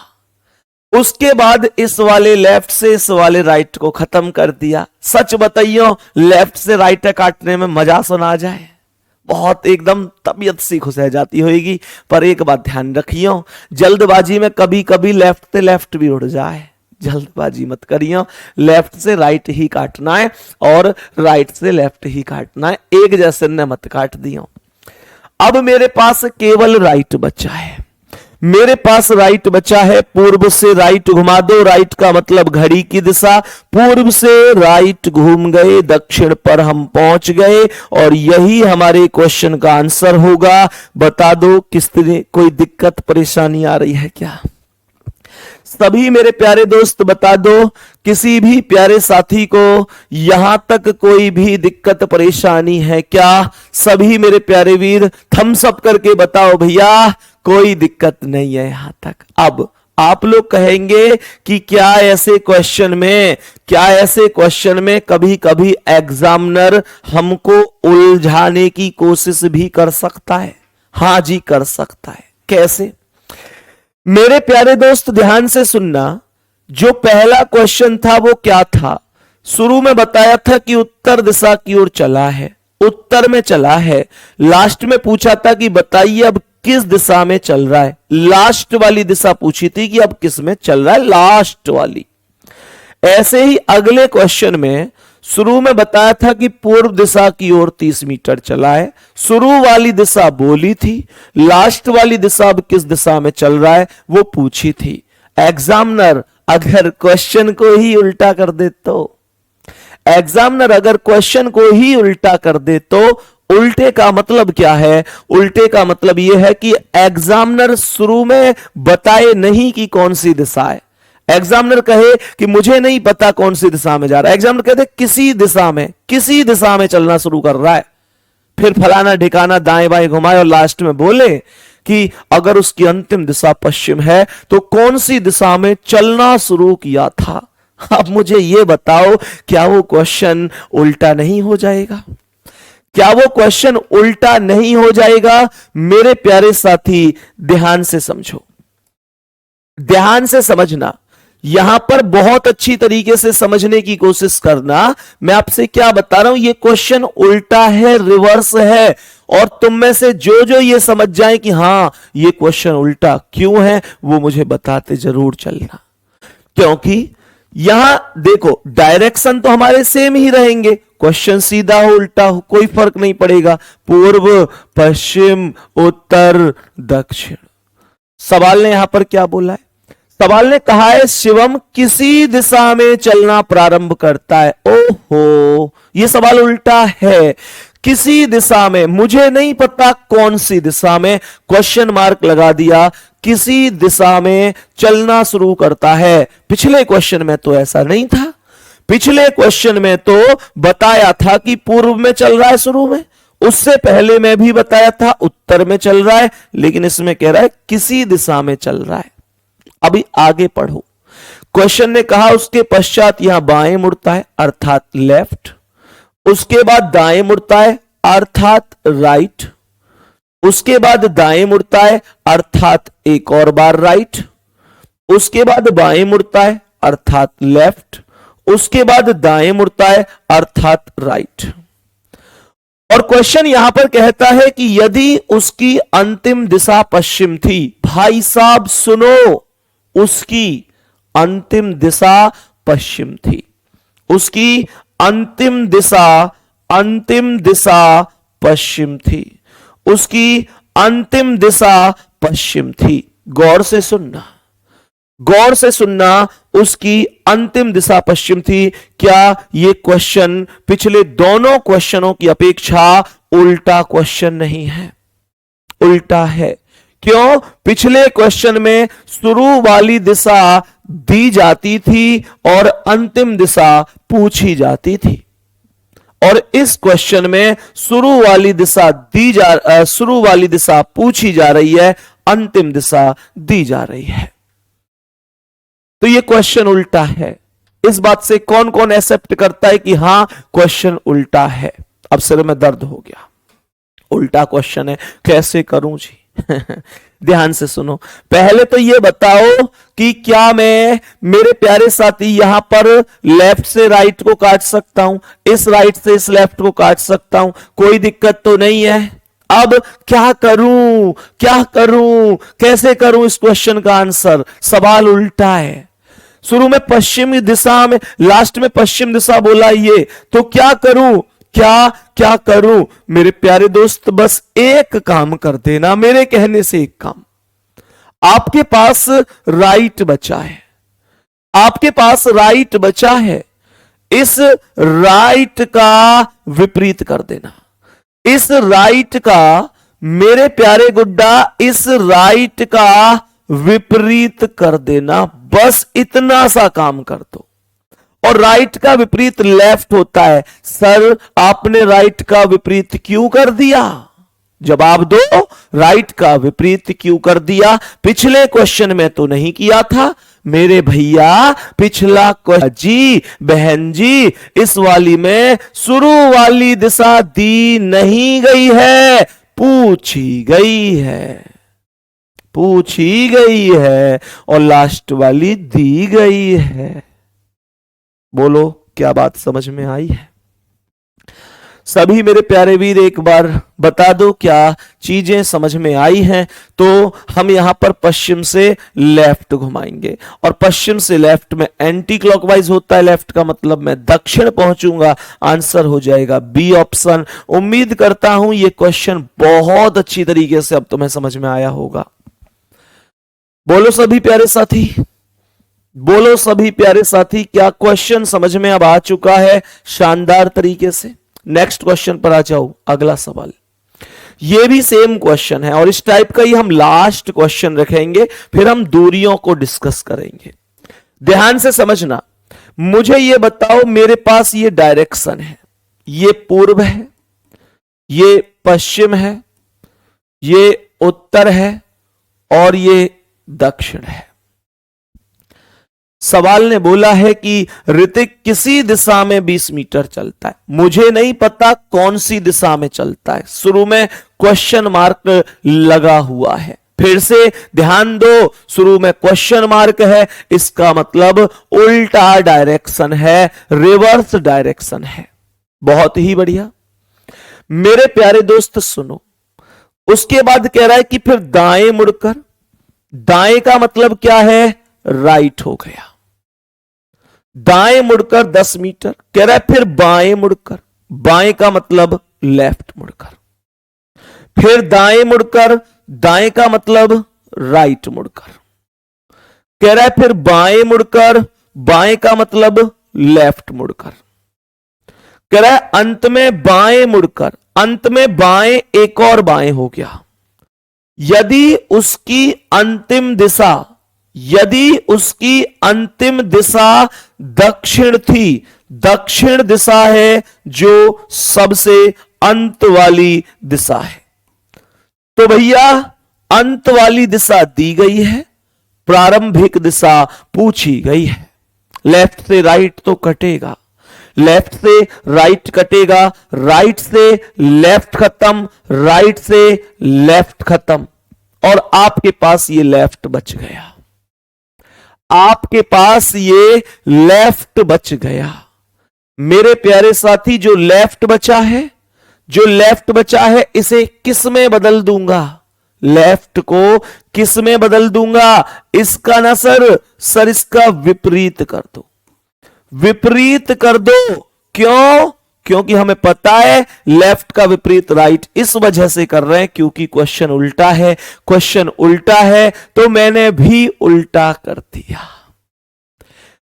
उसके बाद इस वाले लेफ्ट से इस वाले राइट को खत्म कर दिया। सच बताइयो, लेफ्ट से राइट काटने में मजा सुना जाए, बहुत एकदम तबीयत सी खुश रह जाती होगी। पर एक बात ध्यान रखियो, जल्दबाजी में कभी कभी लेफ्ट से लेफ्ट भी उड़ जाए, जल्दबाजी मत करियो। लेफ्ट से राइट ही काटना है और राइट से लेफ्ट ही काटना है, एक जैसे ने मत काट दियो। अब मेरे पास केवल राइट बचा है, मेरे पास राइट बचा है। पूर्व से राइट घुमा दो, राइट का मतलब घड़ी की दिशा। पूर्व से राइट घूम गए, दक्षिण पर हम पहुंच गए और यही हमारे क्वेश्चन का आंसर होगा। बता दो किस तरह कोई दिक्कत परेशानी आ रही है क्या? सभी मेरे प्यारे दोस्त बता दो, किसी भी प्यारे साथी को यहां तक कोई भी दिक्कत परेशानी है क्या? सभी मेरे प्यारे वीर थम्स अप करके बताओ भैया, कोई दिक्कत नहीं है यहां तक। अब आप लोग कहेंगे कि क्या ऐसे क्वेश्चन में कभी कभी एग्जामिनर हमको उलझाने की कोशिश भी कर सकता है? हां जी, कर सकता है। कैसे? मेरे प्यारे दोस्त ध्यान से सुनना, जो पहला क्वेश्चन था वो क्या था? शुरू में बताया था कि उत्तर दिशा की ओर चला है, उत्तर में चला है। लास्ट में पूछा था कि बताइए अब किस दिशा में चल रहा है। लास्ट वाली दिशा पूछी थी कि अब किस में चल रहा है, लास्ट वाली। ऐसे ही अगले क्वेश्चन में शुरू में बताया था कि पूर्व दिशा की ओर 30 मीटर चला है, शुरू वाली दिशा बोली थी, लास्ट वाली दिशा अब किस दिशा में चल रहा है वो पूछी थी। एग्जामिनर अगर क्वेश्चन को ही उल्टा कर दे तो, एग्जामिनर अगर क्वेश्चन को ही उल्टा कर दे तो उल्टे का मतलब क्या है? उल्टे का मतलब यह है कि एग्जामिनर शुरू में बताए नहीं कि कौन सी दिशा है। एग्जामिनर कहे कि मुझे नहीं पता कौन सी दिशा में जा रहा है, एग्जामिनर कहते किसी दिशा में चलना शुरू कर रहा है, फिर फलाना ठिकाना दाएं बाएं घुमाए और लास्ट में बोले कि अगर उसकी अंतिम दिशा पश्चिम है तो कौन सी दिशा में चलना शुरू किया था। अब मुझे यह बताओ, क्या वो क्वेश्चन उल्टा नहीं हो जाएगा? क्या वो क्वेश्चन उल्टा नहीं हो जाएगा? मेरे प्यारे साथी ध्यान से समझो, ध्यान से समझना, यहां पर बहुत अच्छी तरीके से समझने की कोशिश करना। मैं आपसे क्या बता रहा हूं, ये क्वेश्चन उल्टा है, रिवर्स है। और तुम में से जो ये समझ जाए कि हां ये क्वेश्चन उल्टा क्यों है, वो मुझे बताते जरूर चलना। क्योंकि यहां देखो डायरेक्शन तो हमारे सेम ही रहेंगे, क्वेश्चन सीधा हो उल्टा हो कोई फर्क नहीं पड़ेगा, पूर्व पश्चिम उत्तर दक्षिण। सवाल ने यहां पर क्या बोला है? सवाल ने कहा है शिवम किसी दिशा में चलना प्रारंभ करता है। ओहो, यह सवाल उल्टा है। किसी दिशा में, मुझे नहीं पता कौन सी दिशा में, क्वेश्चन मार्क लगा दिया, किसी दिशा में चलना शुरू करता है। पिछले क्वेश्चन में तो ऐसा नहीं था, पिछले क्वेश्चन में तो बताया था कि पूर्व में चल रहा है शुरू में, उससे पहले मैं भी बताया था उत्तर में चल रहा है, लेकिन इसमें कह रहा है किसी दिशा में चल रहा है। अभी आगे पढ़ो, क्वेश्चन ने कहा उसके पश्चात यहां बाएं मुड़ता है अर्थात लेफ्ट, उसके बाद दाएं मुड़ता है अर्थात राइट, उसके बाद दाएं मुड़ता है अर्थात एक और बार राइट, उसके बाद बाएं मुड़ता है अर्थात लेफ्ट, उसके बाद दाएं मुड़ता है अर्थात राइट। और क्वेश्चन यहां पर कहता है कि यदि उसकी अंतिम दिशा पश्चिम थी, भाई साहब सुनो, उसकी अंतिम दिशा पश्चिम थी, उसकी अंतिम दिशा पश्चिम थी, उसकी अंतिम दिशा पश्चिम थी। गौर से सुनना, गौर से सुनना, उसकी अंतिम दिशा पश्चिम थी। क्या यह क्वेश्चन पिछले दोनों क्वेश्चनों की अपेक्षा उल्टा क्वेश्चन नहीं है? उल्टा है। क्यों? पिछले क्वेश्चन में शुरू वाली दिशा दी जाती थी और अंतिम दिशा पूछी जाती थी, और इस क्वेश्चन में शुरू वाली दिशा पूछी जा रही है, अंतिम दिशा दी जा रही है। तो यह क्वेश्चन उल्टा है। इस बात से कौन कौन एक्सेप्ट करता है कि हां क्वेश्चन उल्टा है? अब सिर में दर्द हो गया, उल्टा क्वेश्चन है, कैसे करूं जी? ध्यान से सुनो, पहले तो यह बताओ कि क्या मैं, मेरे प्यारे साथी, यहां पर लेफ्ट से राइट को काट सकता हूं, इस राइट से इस लेफ्ट को काट सकता हूं, कोई दिक्कत तो नहीं है। अब क्या करूं, क्या करूं, कैसे करूं इस क्वेश्चन का आंसर? सवाल उल्टा है। शुरू में पश्चिमी दिशा में, लास्ट में पश्चिम दिशा बोला ये, तो क्या करूं, क्या करूं? मेरे प्यारे दोस्त बस एक काम कर देना, मेरे कहने से एक काम। आपके पास राइट बचा है, आपके पास राइट बचा है, इस राइट का विपरीत कर देना, इस राइट का, मेरे प्यारे गुड्डा, इस राइट का विपरीत कर देना, बस इतना सा काम कर दो। और राइट का विपरीत लेफ्ट होता है। सर आपने राइट का विपरीत क्यों कर दिया? जवाब दो, राइट का विपरीत क्यों कर दिया? पिछले क्वेश्चन में तो नहीं किया था मेरे भैया, पिछला क्वेश्चन जी, बहन जी, इस वाली में शुरू वाली दिशा दी नहीं गई है, पूछी गई है, पूछी गई है, और लास्ट वाली दी गई है। बोलो क्या बात समझ में आई है? सभी मेरे प्यारे वीर एक बार बता दो क्या चीजें समझ में आई हैं? तो हम यहां पर पश्चिम से लेफ्ट घुमाएंगे, और पश्चिम से लेफ्ट में एंटी क्लॉकवाइज होता है, लेफ्ट का मतलब मैं दक्षिण पहुंचूंगा। आंसर हो जाएगा बी ऑप्शन। उम्मीद करता हूं यह क्वेश्चन बहुत अच्छी तरीके से अब तुम्हें समझ में आया होगा। बोलो सभी प्यारे साथी, बोलो सभी प्यारे साथी, क्या क्वेश्चन समझ में अब आ चुका है शानदार तरीके से? नेक्स्ट क्वेश्चन पर आ जाओ। अगला सवाल, यह भी सेम क्वेश्चन है और इस टाइप का ही हम लास्ट क्वेश्चन रखेंगे, फिर हम दूरियों को डिस्कस करेंगे। ध्यान से समझना, मुझे यह बताओ, मेरे पास ये डायरेक्शन है, ये पूर्व है, ये पश्चिम है, ये उत्तर है और ये दक्षिण है। सवाल ने बोला है कि ऋतिक किसी दिशा में 20 मीटर चलता है, मुझे नहीं पता कौन सी दिशा में चलता है। शुरू में क्वेश्चन मार्क लगा हुआ है, फिर से ध्यान दो, शुरू में क्वेश्चन मार्क है, इसका मतलब उल्टा डायरेक्शन है, रिवर्स डायरेक्शन है। बहुत ही बढ़िया मेरे प्यारे दोस्त सुनो, उसके बाद कह रहा है कि फिर दाएं मुड़कर, दाएं का मतलब क्या है? राइट हो गया। दाएं मुड़कर 10 मीटर। कह रहा है फिर बाएं मुड़कर, बाएं का मतलब लेफ्ट मुड़कर, फिर दाएं मुड़कर, दाएं का मतलब राइट मुड़कर। कह रहा है फिर बाएं मुड़कर, बाएं का मतलब लेफ्ट मुड़कर। कह रहा है अंत में बाएं मुड़कर, अंत में बाएं एक और बाएं हो गया। यदि उसकी अंतिम दिशा, यदि उसकी अंतिम दिशा दक्षिण थी, दक्षिण दिशा है जो सबसे अंत वाली दिशा है। तो भैया अंत वाली दिशा दी गई है, प्रारंभिक दिशा पूछी गई है। लेफ्ट से राइट तो कटेगा, लेफ्ट से राइट कटेगा, राइट से लेफ्ट खत्म, राइट से लेफ्ट खत्म, और आपके पास ये लेफ्ट बच गया, आपके पास ये लेफ्ट बच गया। मेरे प्यारे साथी, जो लेफ्ट बचा है, जो लेफ्ट बचा है, इसे किस में बदल दूंगा? लेफ्ट को किस में बदल दूंगा? इसका ना सर इसका विपरीत कर दो, विपरीत कर दो। क्यों? क्योंकि हमें पता है लेफ्ट का विपरीत राइट, इस वजह से कर रहे हैं क्योंकि क्वेश्चन उल्टा है। क्वेश्चन उल्टा है तो मैंने भी उल्टा कर दिया,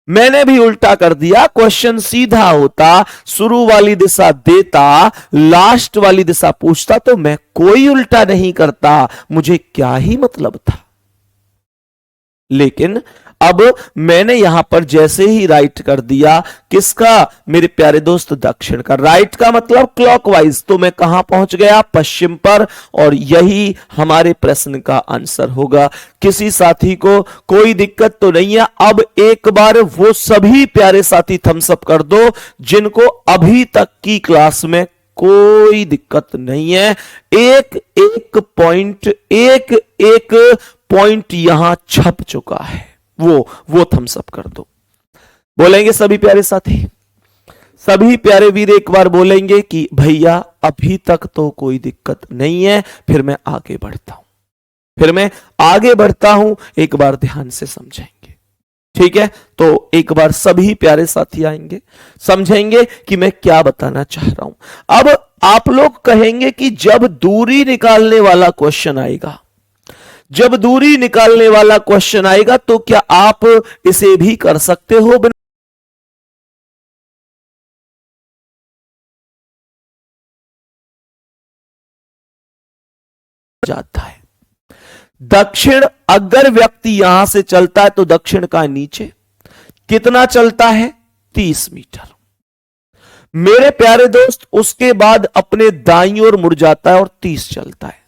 मैंने भी उल्टा कर दिया। क्वेश्चन सीधा होता, शुरू वाली दिशा देता, लास्ट वाली दिशा पूछता, तो मैं कोई उल्टा नहीं करता, मुझे क्या ही मतलब था। लेकिन अब मैंने यहां पर जैसे ही राइट कर दिया, किसका मेरे प्यारे दोस्त? दक्षिण का। राइट का मतलब क्लॉकवाइज, तो मैं कहां पहुंच गया? पश्चिम पर, और यही हमारे प्रश्न का आंसर होगा। किसी साथी को कोई दिक्कत तो नहीं है? अब एक बार वो सभी प्यारे साथी थम्स अप कर दो जिनको अभी तक की क्लास में कोई दिक्कत नहीं है। एक एक पॉइंट यहां छप चुका है, वो थम्स अप कर दो। बोलेंगे सभी प्यारे साथी, सभी प्यारे वीर एक बार बोलेंगे कि भैया अभी तक तो कोई दिक्कत नहीं है। फिर मैं आगे बढ़ता हूं, फिर मैं आगे बढ़ता हूं, एक बार ध्यान से समझेंगे, ठीक है? तो एक बार सभी प्यारे साथी आएंगे, समझेंगे कि मैं क्या बताना चाह रहा हूं। अब आप लोग कहेंगे कि जब दूरी निकालने वाला क्वेश्चन आएगा, जब दूरी निकालने वाला क्वेश्चन आएगा तो क्या आप इसे भी कर सकते हो? जाता है दक्षिण, अगर व्यक्ति यहां से चलता है तो दक्षिण का नीचे कितना चलता है? 30 मीटर। मेरे प्यारे दोस्त, उसके बाद अपने दाईं ओर मुड़ जाता है और 30 चलता है।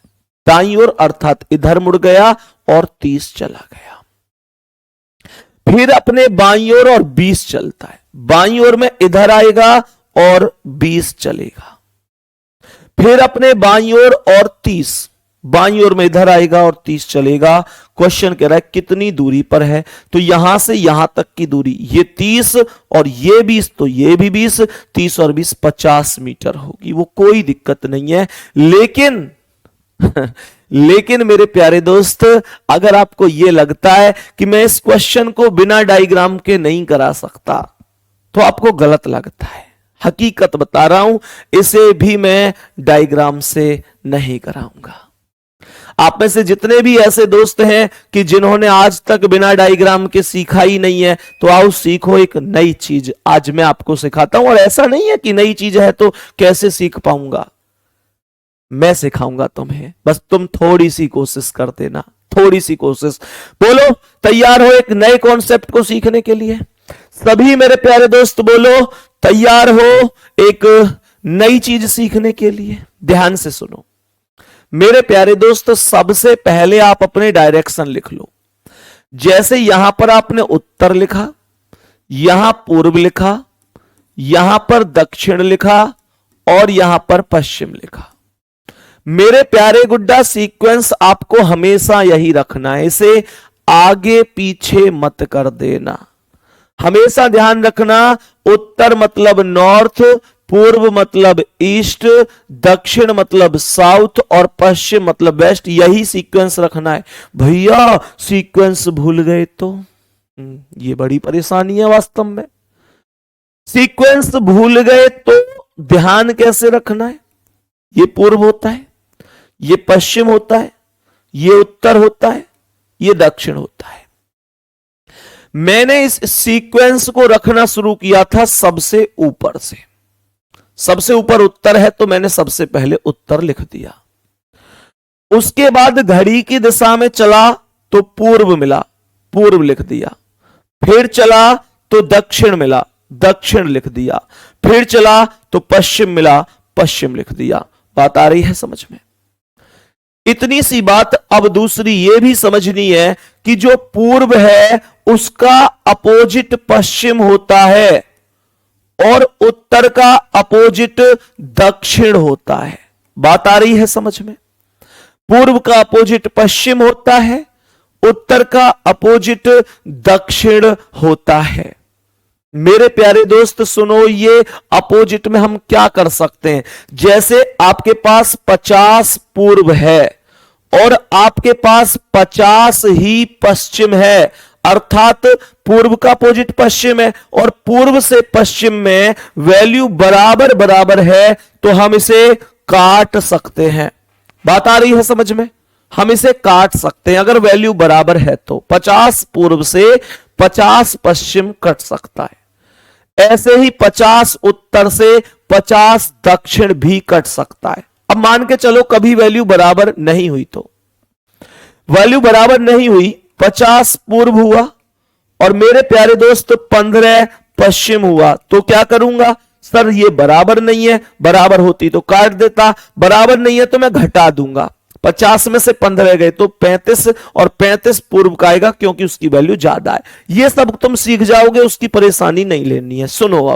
दाईं ओर अर्थात इधर मुड़ गया और 30 चला गया। फिर अपने बाईं ओर और 20 चलता है, बाईं ओर में इधर आएगा और 20 चलेगा। फिर अपने बाईं ओर और 30, बाईं ओर में इधर आएगा और 30 चलेगा। क्वेश्चन कह रहा है कितनी दूरी पर है? तो यहां से यहां तक की दूरी ये 30 और ये 20, तो ये भी 20, 30 और 20 50 मीटर होगी। वो कोई दिक्कत नहीं है। लेकिन लेकिन मेरे प्यारे दोस्त, अगर आपको यह लगता है कि मैं इस क्वेश्चन को बिना डायग्राम के नहीं करा सकता, तो आपको गलत लगता है। हकीकत बता रहा हूं, इसे भी मैं डायग्राम से नहीं कराऊंगा। आप में से जितने भी ऐसे दोस्त हैं कि जिन्होंने आज तक बिना डायग्राम के सीखा ही नहीं है, तो आओ सीखो एक नई चीज। आज मैं आपको सिखाता हूं, और ऐसा नहीं है कि नई चीज है तो कैसे सीख पाऊंगा, मैं सिखाऊंगा तुम्हें, बस तुम थोड़ी सी कोशिश कर देना, थोड़ी सी कोशिश। बोलो तैयार हो एक नए कॉन्सेप्ट को सीखने के लिए? सभी मेरे प्यारे दोस्त बोलो तैयार हो एक नई चीज सीखने के लिए? ध्यान से सुनो मेरे प्यारे दोस्त, सबसे पहले आप अपने डायरेक्शन लिख लो। जैसे यहां पर आपने उत्तर लिखा, यहां पूर्व लिखा, यहां पर दक्षिण लिखा और यहां पर पश्चिम लिखा। मेरे प्यारे गुड्डा, सीक्वेंस आपको हमेशा यही रखना है, इसे आगे पीछे मत कर देना। हमेशा ध्यान रखना, उत्तर मतलब नॉर्थ, पूर्व मतलब ईस्ट, दक्षिण मतलब साउथ और पश्चिम मतलब वेस्ट, यही सीक्वेंस रखना है। भैया सीक्वेंस भूल गए तो ये बड़ी परेशानी है वास्तव में। सीक्वेंस भूल गए तो ध्यान कैसे रखना है? ये पूर्व होता है, ये पश्चिम होता है, ये उत्तर होता है, ये दक्षिण होता है। मैंने इस सीक्वेंस को रखना शुरू किया था सबसे ऊपर से। सबसे ऊपर उत्तर है तो मैंने सबसे पहले उत्तर लिख दिया। उसके बाद घड़ी की दिशा में चला तो पूर्व मिला, पूर्व लिख दिया। फिर चला तो दक्षिण मिला, दक्षिण लिख दिया। फिर चला तो पश्चिम मिला, पश्चिम लिख दिया। बात आ रही है समझ में? इतनी सी बात। अब दूसरी यह भी समझनी है कि जो पूर्व है उसका अपोजिट पश्चिम होता है और उत्तर का अपोजिट दक्षिण होता है। बात आ रही है समझ में? पूर्व का अपोजिट पश्चिम होता है, उत्तर का अपोजिट दक्षिण होता है। मेरे प्यारे दोस्त सुनो, ये अपोजिट में हम क्या कर सकते हैं? जैसे आपके पास 50 पूर्व है और आपके पास 50 ही पश्चिम है, अर्थात पूर्व का अपोजिट पश्चिम है और पूर्व से पश्चिम में वैल्यू बराबर बराबर है, तो हम इसे काट सकते हैं। बात आ रही है समझ में? हम इसे काट सकते हैं अगर वैल्यू बराबर है तो। 50 पूर्व से 50 पश्चिम कट सकता है। ऐसे ही 50 उत्तर से 50 दक्षिण भी कट सकता है। अब मान के चलो कभी वैल्यू बराबर नहीं हुई तो, वैल्यू बराबर नहीं हुई, 50 पूर्व हुआ और मेरे प्यारे दोस्त 15 पश्चिम हुआ, तो क्या करूंगा? सर ये बराबर नहीं है, बराबर होती तो काट देता, बराबर नहीं है तो मैं घटा दूंगा। 50 में से 15 गए तो 35 और 35 पूर्व का आएगा क्योंकि उसकी वैल्यू ज्यादा है। ये सब तुम सीख जाओगे, उसकी परेशानी नहीं लेनी है। सुनो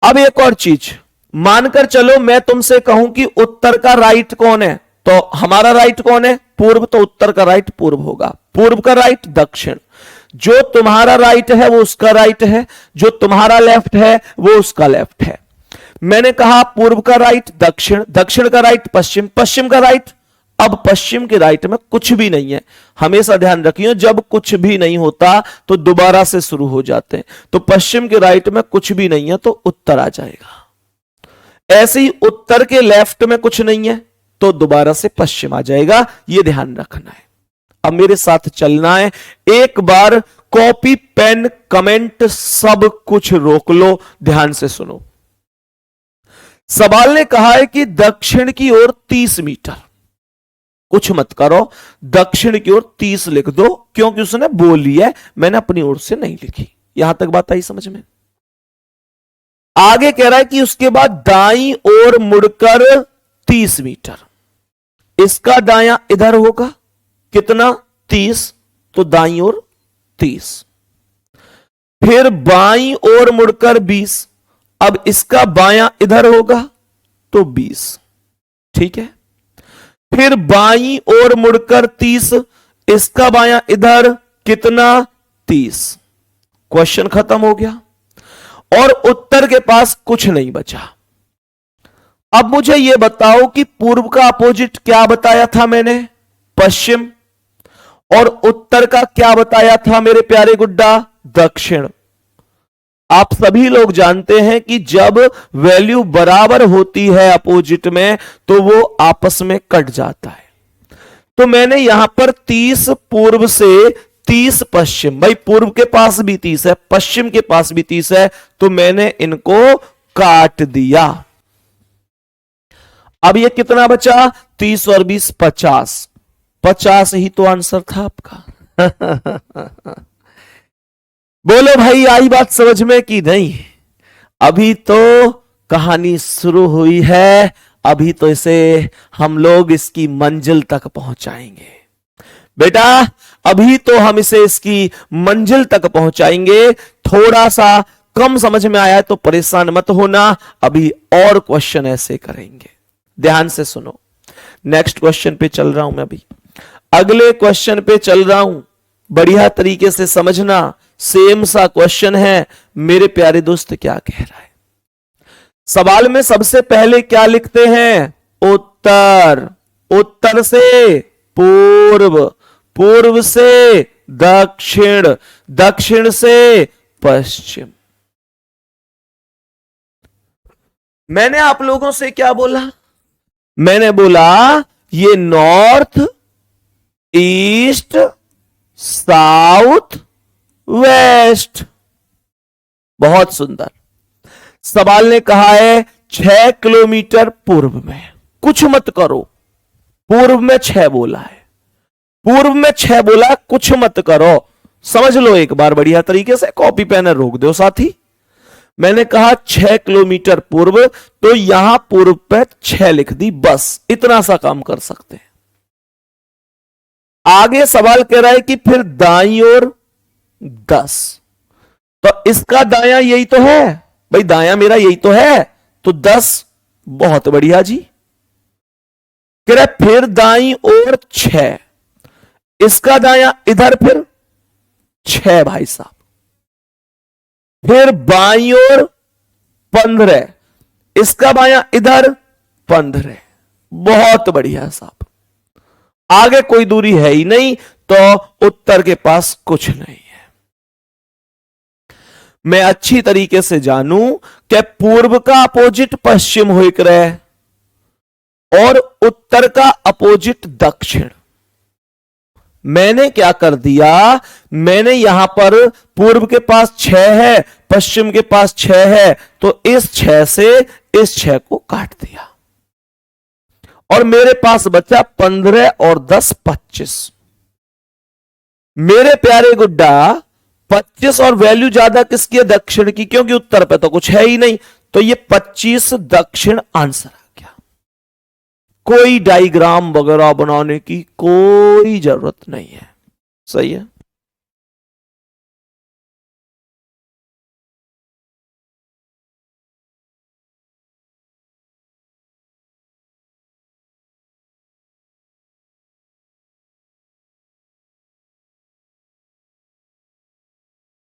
अब एक और चीज मानकर चलो, मैं तुमसे कहूं कि उत्तर का राइट कौन है, तो हमारा राइट कौन है? पूर्व, तो उत्तर का राइट पूर्व होगा, पूर्व का राइट दक्षिण। जो तुम्हारा राइट है वो उसका राइट है, जो तुम्हारा लेफ्ट है वो उसका लेफ्ट है। मैंने कहा पूर्व का राइट दक्षिण, दक्षिण का राइट पश्चिम, पश्चिम का राइट। अब पश्चिम के राइट में कुछ भी नहीं है। हमेशा ध्यान रखिए, जब कुछ भी नहीं होता तो दोबारा से शुरू हो जाते हैं। तो पश्चिम के राइट में कुछ भी नहीं है तो उत्तर आ जाएगा। ऐसे ही उत्तर के लेफ्ट में कुछ नहीं है तो दोबारा से पश्चिम आ जाएगा। यह ध्यान रखना है। अब मेरे साथ चलना है। एक बार कॉपी पेन कमेंट सब कुछ रोक लो, ध्यान से सुनो। सवाल ने कहा है कि दक्षिण की ओर 30 मीटर। कुछ मत करो, दक्षिण की ओर 30 लिख दो, क्योंकि उसने बोली है, मैंने अपनी ओर से नहीं लिखी। यहां तक बात आई समझ में? आगे कह रहा है कि उसके बाद दाईं ओर मुड़कर 30 मीटर। इसका दायां इधर होगा कितना? 30, तो दाईं ओर 30। फिर बाईं ओर मुड़कर 20। अब इसका बायां इधर होगा तो 20, ठीक है। फिर बाईं ओर मुड़कर 30, इसका बायां इधर कितना? 30। क्वेश्चन खत्म हो गया और उत्तर के पास कुछ नहीं बचा। अब मुझे यह बताओ कि पूर्व का अपोजिट क्या बताया था मैंने? पश्चिम। और उत्तर का क्या बताया था मेरे प्यारे गुड्डा? दक्षिण। आप सभी लोग जानते हैं कि जब वैल्यू बराबर होती है अपोजिट में तो वो आपस में कट जाता है। तो मैंने यहां पर 30 पूर्व से 30 पश्चिम, भाई पूर्व के पास भी 30 है, पश्चिम के पास भी 30 है, तो मैंने इनको काट दिया। अब ये कितना बचा? 30 और 20 50। 50 ही तो आंसर था आपका। बोलो भाई, आई बात समझ में कि नहीं? अभी तो कहानी शुरू हुई है, अभी तो इसे हम लोग इसकी मंजिल तक पहुंचाएंगे। बेटा अभी तो हम इसे इसकी मंजिल तक पहुंचाएंगे। थोड़ा सा कम समझ में आया तो परेशान मत होना, अभी और क्वेश्चन ऐसे करेंगे। ध्यान से सुनो। नेक्स्ट क्वेश्चन पे चल रहा हूं मैं, अभी अगले क्वेश्चन पे चल रहा हूं। बढ़िया तरीके से समझना, सेम सा क्वेश्चन है। मेरे प्यारे दोस्त क्या कह रहा है? सवाल में सबसे पहले क्या लिखते हैं? उत्तर। उत्तर से पूर्व, पूर्व से दक्षिण, दक्षिण से पश्चिम। मैंने आप लोगों से क्या बोला? मैंने बोला ये नॉर्थ, ईस्ट, साउथ, वेस्ट। बहुत सुंदर। सवाल ने कहा है 6 किलोमीटर पूर्व में। कुछ मत करो, पूर्व में 6 बोला है, पूर्व में 6 बोला, कुछ मत करो। समझ लो एक बार बढ़िया तरीके से, कॉपी पेन रोक दो साथी। मैंने कहा 6 किलोमीटर पूर्व, तो यहां पूर्व पे 6 लिख दी, बस इतना सा काम कर सकते हैं। आगे सवाल कह रहा है कि फिर दाईं ओर 10, तो इसका दायां यही तो है भाई, दायां मेरा यही तो है, तो 10। बहुत बढ़िया जी। कह रहा है फिर दाईं ओर 6, इसका दायां इधर फिर 6 भाई साहब। फिर बाईं ओर 15, इसका बायां इधर 15। बहुत बढ़िया साहब। आगे कोई दूरी है ही नहीं, तो उत्तर के पास कुछ नहीं है। मैं अच्छी तरीके से जानूं कि पूर्व का अपोजिट पश्चिम हो रहा है और उत्तर का अपोजिट दक्षिण। मैंने क्या कर दिया, मैंने यहां पर पूर्व के पास 6 है, पश्चिम के पास 6 है, तो इस 6 से इस 6 को काट दिया और मेरे पास बचा 15 और 10 25। मेरे प्यारे गुड्डा 25 और वैल्यू ज्यादा किसकी है? दक्षिण की, क्योंकि उत्तर पे तो कुछ है ही नहीं, तो ये 25 दक्षिण आंसर आ गया। कोई डायग्राम वगैरह बनाने की कोई जरूरत नहीं है। सही है।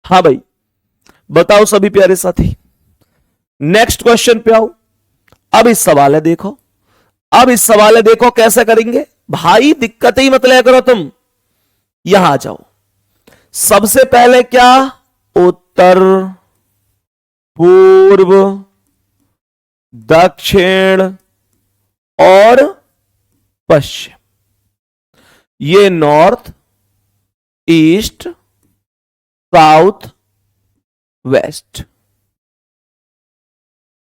हाँ भाई, बताओ सभी प्यारे साथी। नेक्स्ट क्वेश्चन पे आओ। अब इस सवाल है देखो, अब इस सवाल है देखो कैसे करेंगे भाई, दिक्कत ही मत ले करो तुम। यहां आ जाओ। सबसे पहले क्या? उत्तर, पूर्व, दक्षिण और पश्चिम। ये नॉर्थ, ईस्ट, साउथ, वेस्ट।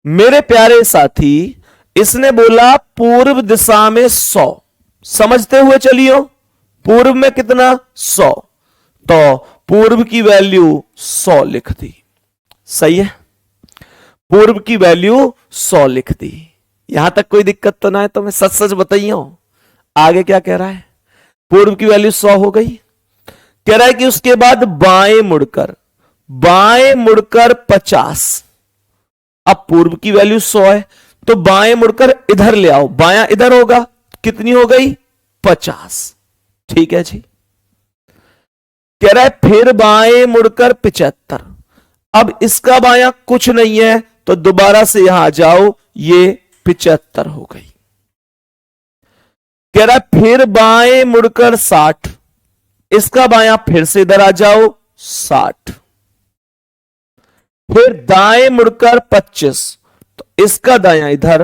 मेरे प्यारे साथी, इसने बोला पूर्व दिशा में 100। समझते हुए चलियो, पूर्व में कितना? 100, तो पूर्व की वैल्यू 100 लिख दी। सही है, पूर्व की वैल्यू 100 लिख दी। यहां तक कोई दिक्कत तो ना है? तो मैं सच सच बताइए, आगे क्या कह रहा है? पूर्व की वैल्यू 100 हो गई। कह रहा है कि उसके बाद बाएं मुड़कर, बाएं मुड़कर 50। अब पूर्व की वैल्यू 100 है, तो बाएं मुड़कर इधर ले आओ, बायां इधर होगा, कितनी हो गई? 50। ठीक है जी। कह रहा है फिर बाएं मुड़कर 75। अब इसका बायां कुछ नहीं है, तो दोबारा से यहां आ जाओ, ये 75 हो गई। कह रहा है फिर बाएं मुड़कर 60, इसका बायां फिर से इधर आ जाओ, 60। फिर दाएं मुड़कर 25, तो इसका दायां इधर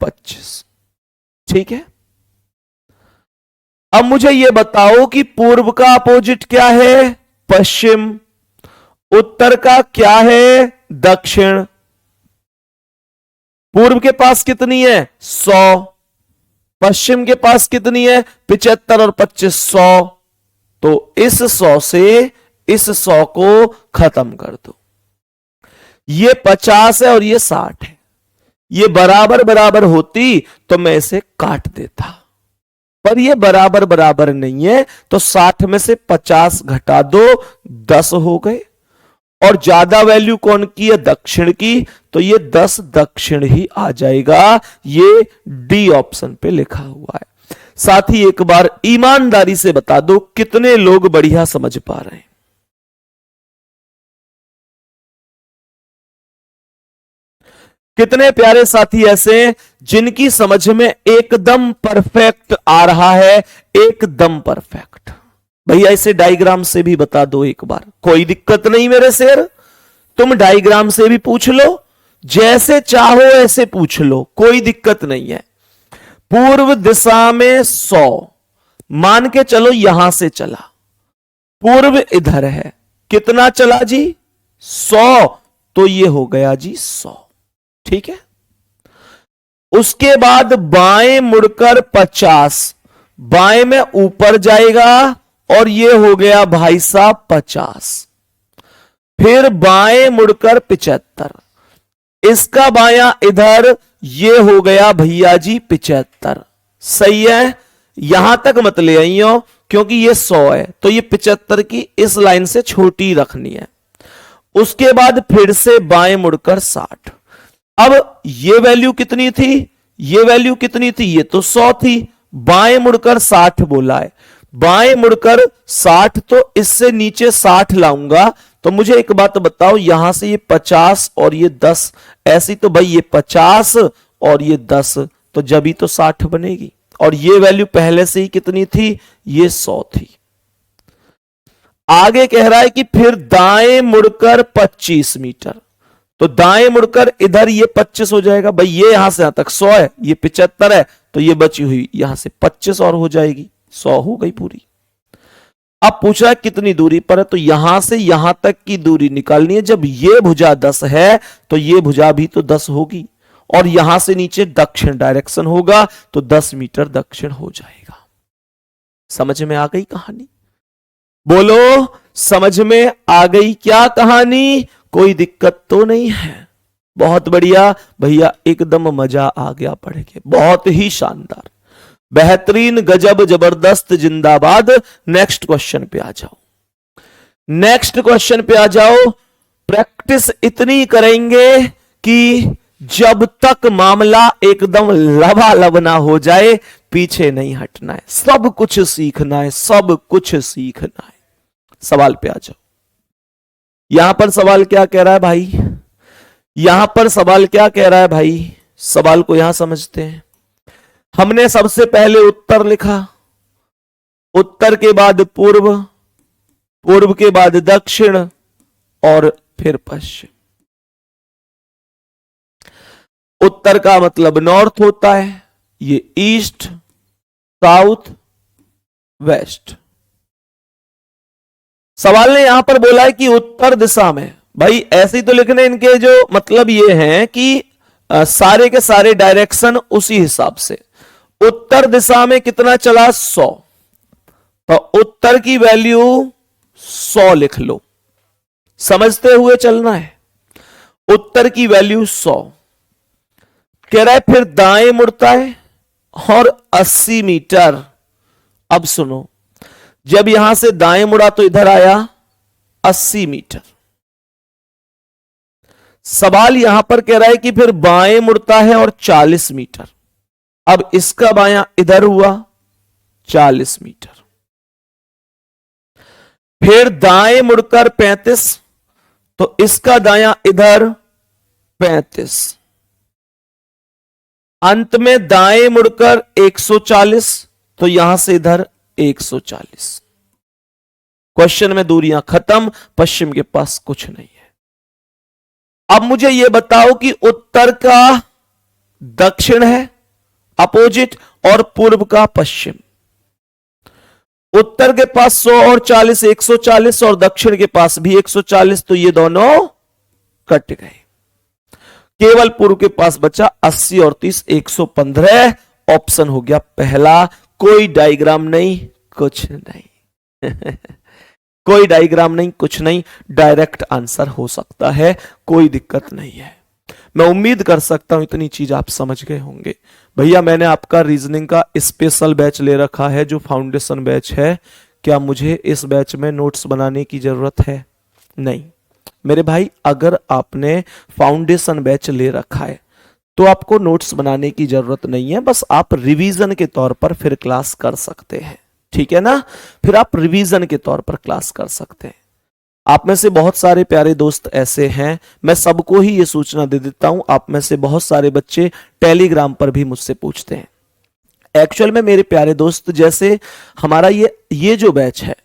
25। ठीक है। अब मुझे यह बताओ कि पूर्व का अपोजिट क्या है? पश्चिम। उत्तर का क्या है? दक्षिण। पूर्व के पास कितनी है? 100। पश्चिम के पास कितनी है? 75 और 25 100। तो इस 100 से इस 100 को खत्म कर दो। ये 50 है और ये 60 है। ये बराबर बराबर होती तो मैं इसे काट देता, पर ये बराबर बराबर नहीं है, तो 60 में से 50 घटा दो, 10 हो गए। और ज्यादा वैल्यू कौन की है? दक्षिण की, तो ये 10 दक्षिण ही आ जाएगा। ये डी ऑप्शन पे लिखा हुआ है। साथ ही एक बार ईमानदारी से बता दो कितने लोग बढ़िया समझ पा रहे हैं? कितने प्यारे साथी ऐसे हैं जिनकी समझ में एकदम परफेक्ट आ रहा है? एकदम परफेक्ट। भैया इसे डायग्राम से भी बता दो एक बार, कोई दिक्कत नहीं मेरे शेर, तुम डायग्राम से भी पूछ लो, जैसे चाहो ऐसे पूछ लो, कोई दिक्कत नहीं है। पूर्व दिशा में 100, मान के चलो यहां से चला, पूर्व इधर है, कितना चला जी 100, तो ये हो गया जी 100। ठीक है। उसके बाद बाएं मुड़कर 50, बाएं में ऊपर जाएगा और ये हो गया भाई साहब 50। फिर बाएं मुड़कर 75, इसका बायां इधर, ये हो गया भैया जी 75। सही है। यहां तक मत ले आइयो क्योंकि ये 100 है, तो ये 75 की इस लाइन से छोटी रखनी है। उसके बाद फिर से बाएं मुड़कर 60। अब ये वैल्यू कितनी थी, ये वैल्यू कितनी थी, ये तो 100 थी, बाएं मुड़कर 60 बोला है, बाएं मुड़कर 60, तो इससे नीचे 60 लाऊंगा। तो मुझे एक बात बताओ, यहां से ये 50 और ये 10, ऐसी तो भाई ये 50 और ये 10, तो जब ही तो 60 बनेगी। और ये वैल्यू पहले से ही कितनी थी, ये 100 थी। आगे कह रहा है कि फिर दाएं मुड़कर 25 मीटर, तो दाएं मुड़कर इधर ये 25 हो जाएगा। भाई ये यहां से यहां तक 100 है, ये 75 है, तो ये बची हुई यहां से 25 और हो जाएगी, 100 हो गई पूरी। अब पूछ रहा है कितनी दूरी पर है, तो यहां से यहां तक की दूरी निकालनी है। जब ये भुजा 10 है तो ये भुजा भी तो 10 होगी, और यहां से नीचे दक्षिण डायरेक्शन होगा, तो 10 मीटर दक्षिण हो जाएगा। समझ में आ गई कहानी? बोलो, समझ में आ गई क्या कहानी? कोई दिक्कत तो नहीं है? बहुत बढ़िया भैया, एकदम मजा आ गया पढ़ के, बहुत ही शानदार, बेहतरीन, गजब, जबरदस्त, जिंदाबाद। नेक्स्ट क्वेश्चन पे आ जाओ, नेक्स्ट क्वेश्चन पे आ जाओ। प्रैक्टिस इतनी करेंगे कि जब तक मामला एकदम लबालब ना हो जाए, पीछे नहीं हटना है, सब कुछ सीखना है, सब कुछ सीखना है। सवाल पे आ जाओ। यहां पर सवाल क्या कह रहा है भाई, यहां पर सवाल क्या कह रहा है भाई, सवाल को यहां समझते हैं। हमने सबसे पहले उत्तर लिखा, उत्तर के बाद पूर्व, पूर्व के बाद दक्षिण और फिर पश्चिम। उत्तर का मतलब नॉर्थ होता है, ये ईस्ट, साउथ, वेस्ट। सवाल ने यहां पर बोला है कि उत्तर दिशा में, भाई ऐसे ही तो लिखने इनके जो मतलब ये हैं कि सारे के सारे डायरेक्शन उसी हिसाब से। उत्तर दिशा में कितना चला 100, तो उत्तर की वैल्यू 100 लिख लो, समझते हुए चलना है। उत्तर की वैल्यू 100 कह रहा है, फिर दाएं मुड़ता है और 80 मीटर। अब सुनो, जब यहां से दाएं मुड़ा तो इधर आया 80 मीटर। सवाल यहां पर कह रहा है कि फिर बाएं मुड़ता है और 40 मीटर। अब इसका बायां इधर हुआ 40 मीटर। फिर दाएं मुड़कर 35, तो इसका दायां इधर 35। अंत में दाएं मुड़कर 140, तो यहां से इधर 140। क्वेश्चन में दूरियां खत्म, पश्चिम के पास कुछ नहीं है। अब मुझे यह बताओ कि उत्तर का दक्षिण है अपोजिट और पूर्व का पश्चिम। उत्तर के पास 100 और 40 140 और दक्षिण के पास भी 140, तो ये दोनों कट गए। केवल पूर्व के पास बचा 80 और 30 115। ऑप्शन हो गया पहला। कोई डायग्राम नहीं, कुछ नहीं कोई डायग्राम नहीं, कुछ नहीं, डायरेक्ट आंसर हो सकता है, कोई दिक्कत नहीं है। मैं उम्मीद कर सकता हूं इतनी चीज आप समझ गए होंगे। भैया मैंने आपका रीजनिंग का स्पेशल बैच ले रखा है जो फाउंडेशन बैच है। क्या मुझे इस बैच में नोट्स बनाने की जरूरत है? नहीं मेरे भाई, अगर आपने फाउंडेशन बैच ले रखा है तो आपको नोट्स बनाने की जरूरत नहीं है, बस आप रिवीजन के तौर पर फिर क्लास कर सकते हैं। ठीक है ना? फिर आप रिवीजन के तौर पर क्लास कर सकते हैं। आप में से बहुत सारे प्यारे दोस्त ऐसे हैं, मैं सबको ही ये सूचना दे देता हूं, आप में से बहुत सारे बच्चे टेलीग्राम पर भी मुझसे पूछते हैं। एक्चुअल में मेरे प्यारे दोस्त, जैसे हमारा ये जो बैच है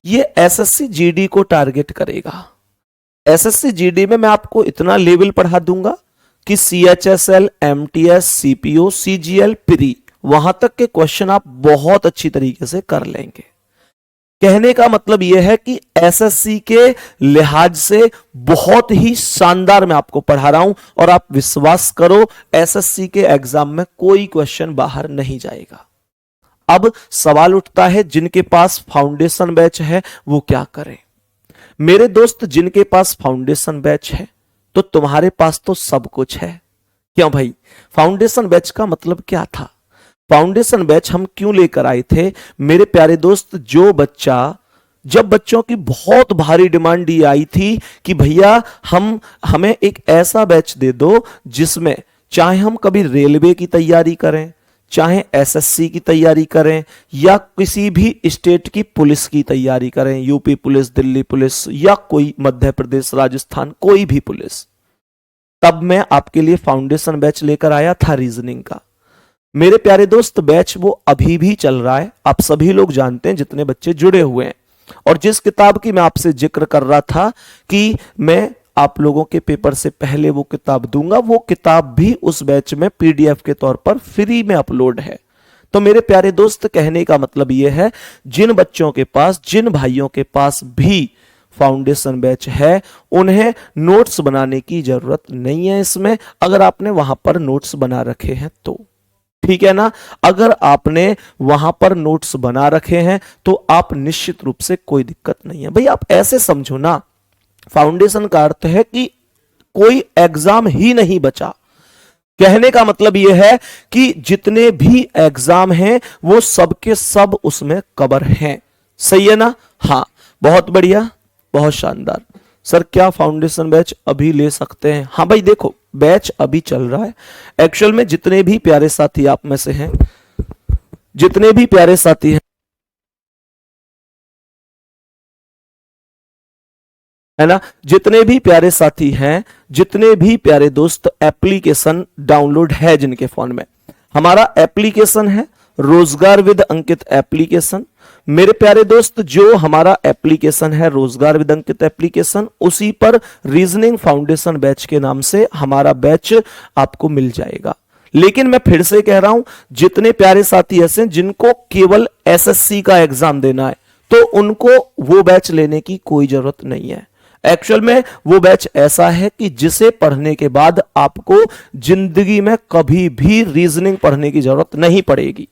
ये एसएससी जीडी को टारगेट करेगा। एसएससी जीडी में मैं आपको इतना लेवल पढ़ा दूंगा कि CHSL, MTS, CPO, CGL, pre, वहां तक के क्वेश्चन आप बहुत अच्छी तरीके से कर लेंगे। कहने का मतलब यह है कि एसएससी के लिहाज से बहुत ही शानदार मैं आपको पढ़ा रहा हूं, और आप विश्वास करो एसएससी के एग्जाम में कोई क्वेश्चन बाहर नहीं जाएगा। अब सवाल उठता है जिनके पास फाउंडेशन बैच है वो क्या करें। मेरे दोस्त, जिनके पास फाउंडेशन बैच है तो तुम्हारे पास तो सब कुछ है। क्यों भाई? फाउंडेशन बैच का मतलब क्या था? फाउंडेशन बैच हम क्यों लेकर आए थे मेरे प्यारे दोस्त? जब बच्चों की बहुत भारी डिमांड ये आई थी कि भैया हमें एक ऐसा बैच दे दो जिसमें चाहे हम कभी रेलवे की तैयारी करें, चाहे एसएससी की तैयारी करें, या किसी भी स्टेट की पुलिस की तैयारी करें, यूपी पुलिस, दिल्ली पुलिस, या कोई मध्य प्रदेश, राजस्थान, कोई भी पुलिस, तब मैं आपके लिए फाउंडेशन बैच लेकर आया था रीजनिंग का। मेरे प्यारे दोस्त, बैच वो अभी भी चल रहा है, आप सभी लोग जानते हैं जितने बच्चे जुड़े हुए हैं। और जिस किताब की मैं आपसे जिक्र कर रहा था कि मैं आप लोगों के पेपर से पहले वो किताब दूंगा, वो किताब भी उस बैच में पीडीएफ के तौर पर फ्री में अपलोड है। तो मेरे प्यारे दोस्त, कहने का मतलब यह है जिन बच्चों के पास, जिन भाइयों के पास भी फाउंडेशन बैच है उन्हें नोट्स बनाने की जरूरत नहीं है इसमें, अगर आपने वहां पर नोट्स बना रखे हैं तो। ठीक है ना? अगर आपने वहां पर नोट्स बना रखे हैं तो आप निश्चित रूप से कोई दिक्कत नहीं है। भाई आप ऐसे समझो ना, फाउंडेशन का अर्थ है कि कोई एग्जाम ही नहीं बचा। कहने का मतलब यह है कि जितने भी एग्जाम हैं वो सबके सब उसमें कवर हैं। सही है ना? हाँ, बहुत बढ़िया, बहुत शानदार। सर क्या फाउंडेशन बैच अभी ले सकते हैं? हाँ भाई देखो, बैच अभी चल रहा है। एक्चुअल में जितने भी प्यारे साथी आप में से हैं, जितने भी प्यारे साथी हैं, है ना, जितने भी प्यारे साथी हैं, जितने भी प्यारे दोस्त, एप्लीकेशन डाउनलोड है जिनके फोन में, हमारा एप्लीकेशन है रोजगार विद अंकित एप्लीकेशन। मेरे प्यारे दोस्त, जो हमारा एप्लीकेशन है रोजगार विद अंकित एप्लीकेशन, उसी पर रीजनिंग फाउंडेशन बैच के नाम से हमारा बैच आपको मिल जाएगा। लेकिन मैं फिर से कह रहा हूं, जितने प्यारे साथी ऐसे जिनको केवल एसएससी का एग्जाम देना है तो उनको वो बैच लेने की कोई जरूरत नहीं है। एक्चुअल में वो बैच ऐसा है कि जिसे पढ़ने के बाद आपको जिंदगी में कभी भी रीजनिंग पढ़ने की जरूरत नहीं पड़ेगी।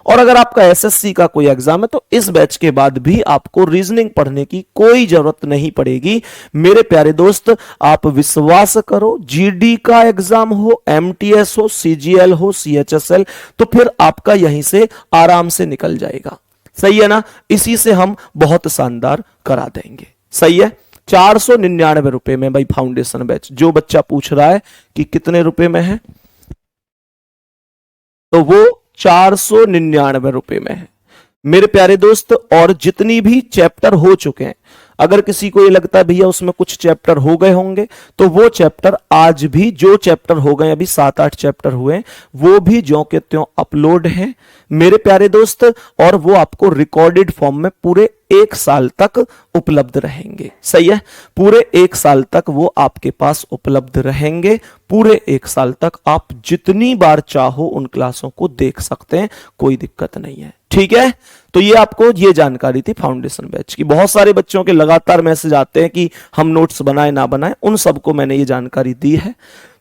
और अगर आपका एसएससी का कोई एग्जाम है तो इस बैच के बाद भी आपको रीजनिंग पढ़ने की कोई जरूरत नहीं पड़ेगी। मेरे प्यारे दोस्त, आप विश्वास करो, जीडी का एग्जाम हो, एमटीएस हो, सीजीएल हो, सीएचएसएल, तो फिर आपका यहीं से आराम से निकल जाएगा। सही है ना? इसी से हम बहुत शानदार करा देंगे। सही है? 499 रुपए में भाई फाउंडेशन बैच। जो बच्चा पूछ रहा है कि कितने रुपए में है, तो वो 499 रुपए में है मेरे प्यारे दोस्त। और जितनी भी चैप्टर हो चुके हैं, अगर किसी को ये लगता है भैया उसमें कुछ चैप्टर हो गए होंगे, तो वो चैप्टर आज भी, जो चैप्टर हो गए, अभी 7-8 चैप्टर हुए, वो भी ज्यों के त्यों अपलोड हैं मेरे प्यारे दोस्त। और वो आपको रिकॉर्डेड फॉर्म में पूरे 1 साल तक उपलब्ध रहेंगे। सही है? पूरे 1 साल तक वो आपके पास उपलब्ध रहेंगे। पूरे 1 साल तक आप जितनी बार चाहो उन क्लासों को देख सकते हैं, कोई दिक्कत नहीं है। ठीक है? तो ये आपको ये जानकारी थी फाउंडेशन बैच की। बहुत सारे बच्चों के लगातार मैसेज आते हैं कि हम नोट्स बनाए ना बनाए, उन सबको मैंने ये जानकारी दी है।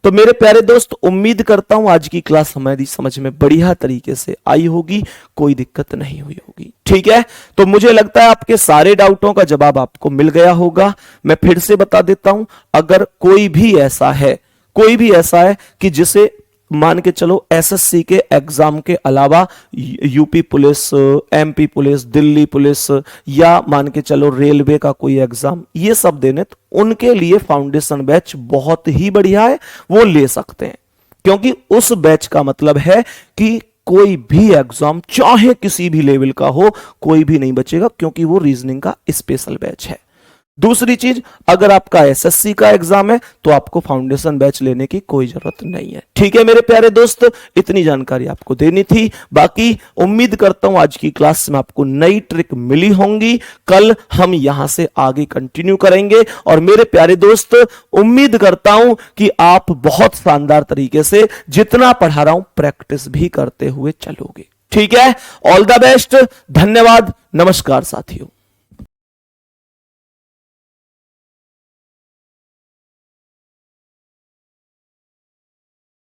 तो मेरे प्यारे दोस्त, उम्मीद करता हूं आज की क्लास हमारी समझ में बढ़िया तरीके से आई होगी, कोई दिक्कत नहीं हुई होगी। ठीक है? तो मुझे लगता है आपके सारे डाउटों का जवाब आपको मिल गया होगा। मैं फिर से बता देता हूं, अगर कोई भी ऐसा है कि जिसे मान के चलो एसएससी के एग्जाम के अलावा UP police, MP police, Delhi police, या मान के चलो रेलवे का कोई एग्जाम, ये सब देने, तो उनके लिए फाउंडेशन बैच बहुत ही बढ़िया है, वो ले सकते हैं। क्योंकि उस बैच का मतलब है कि कोई भी एग्जाम चाहे किसी भी लेवल का हो, कोई भी नहीं बचेगा, क्योंकि वो रीजनिंग का स्पेशल बैच है। दूसरी चीज, अगर आपका एसएससी का एग्जाम है तो आपको फाउंडेशन बैच लेने की कोई जरूरत नहीं है। ठीक है मेरे प्यारे दोस्त, इतनी जानकारी आपको देनी थी। बाकी उम्मीद करता हूं आज की क्लास में आपको नई ट्रिक मिली होंगी। कल हम यहां से आगे कंटिन्यू करेंगे और मेरे प्यारे दोस्त उम्मीद करता हूं कि आप बहुत शानदार तरीके से जितना पढ़ा रहा हूं प्रैक्टिस भी करते हुए चलोगे। ठीक है, ऑल द बेस्ट, धन्यवाद, नमस्कार साथियों।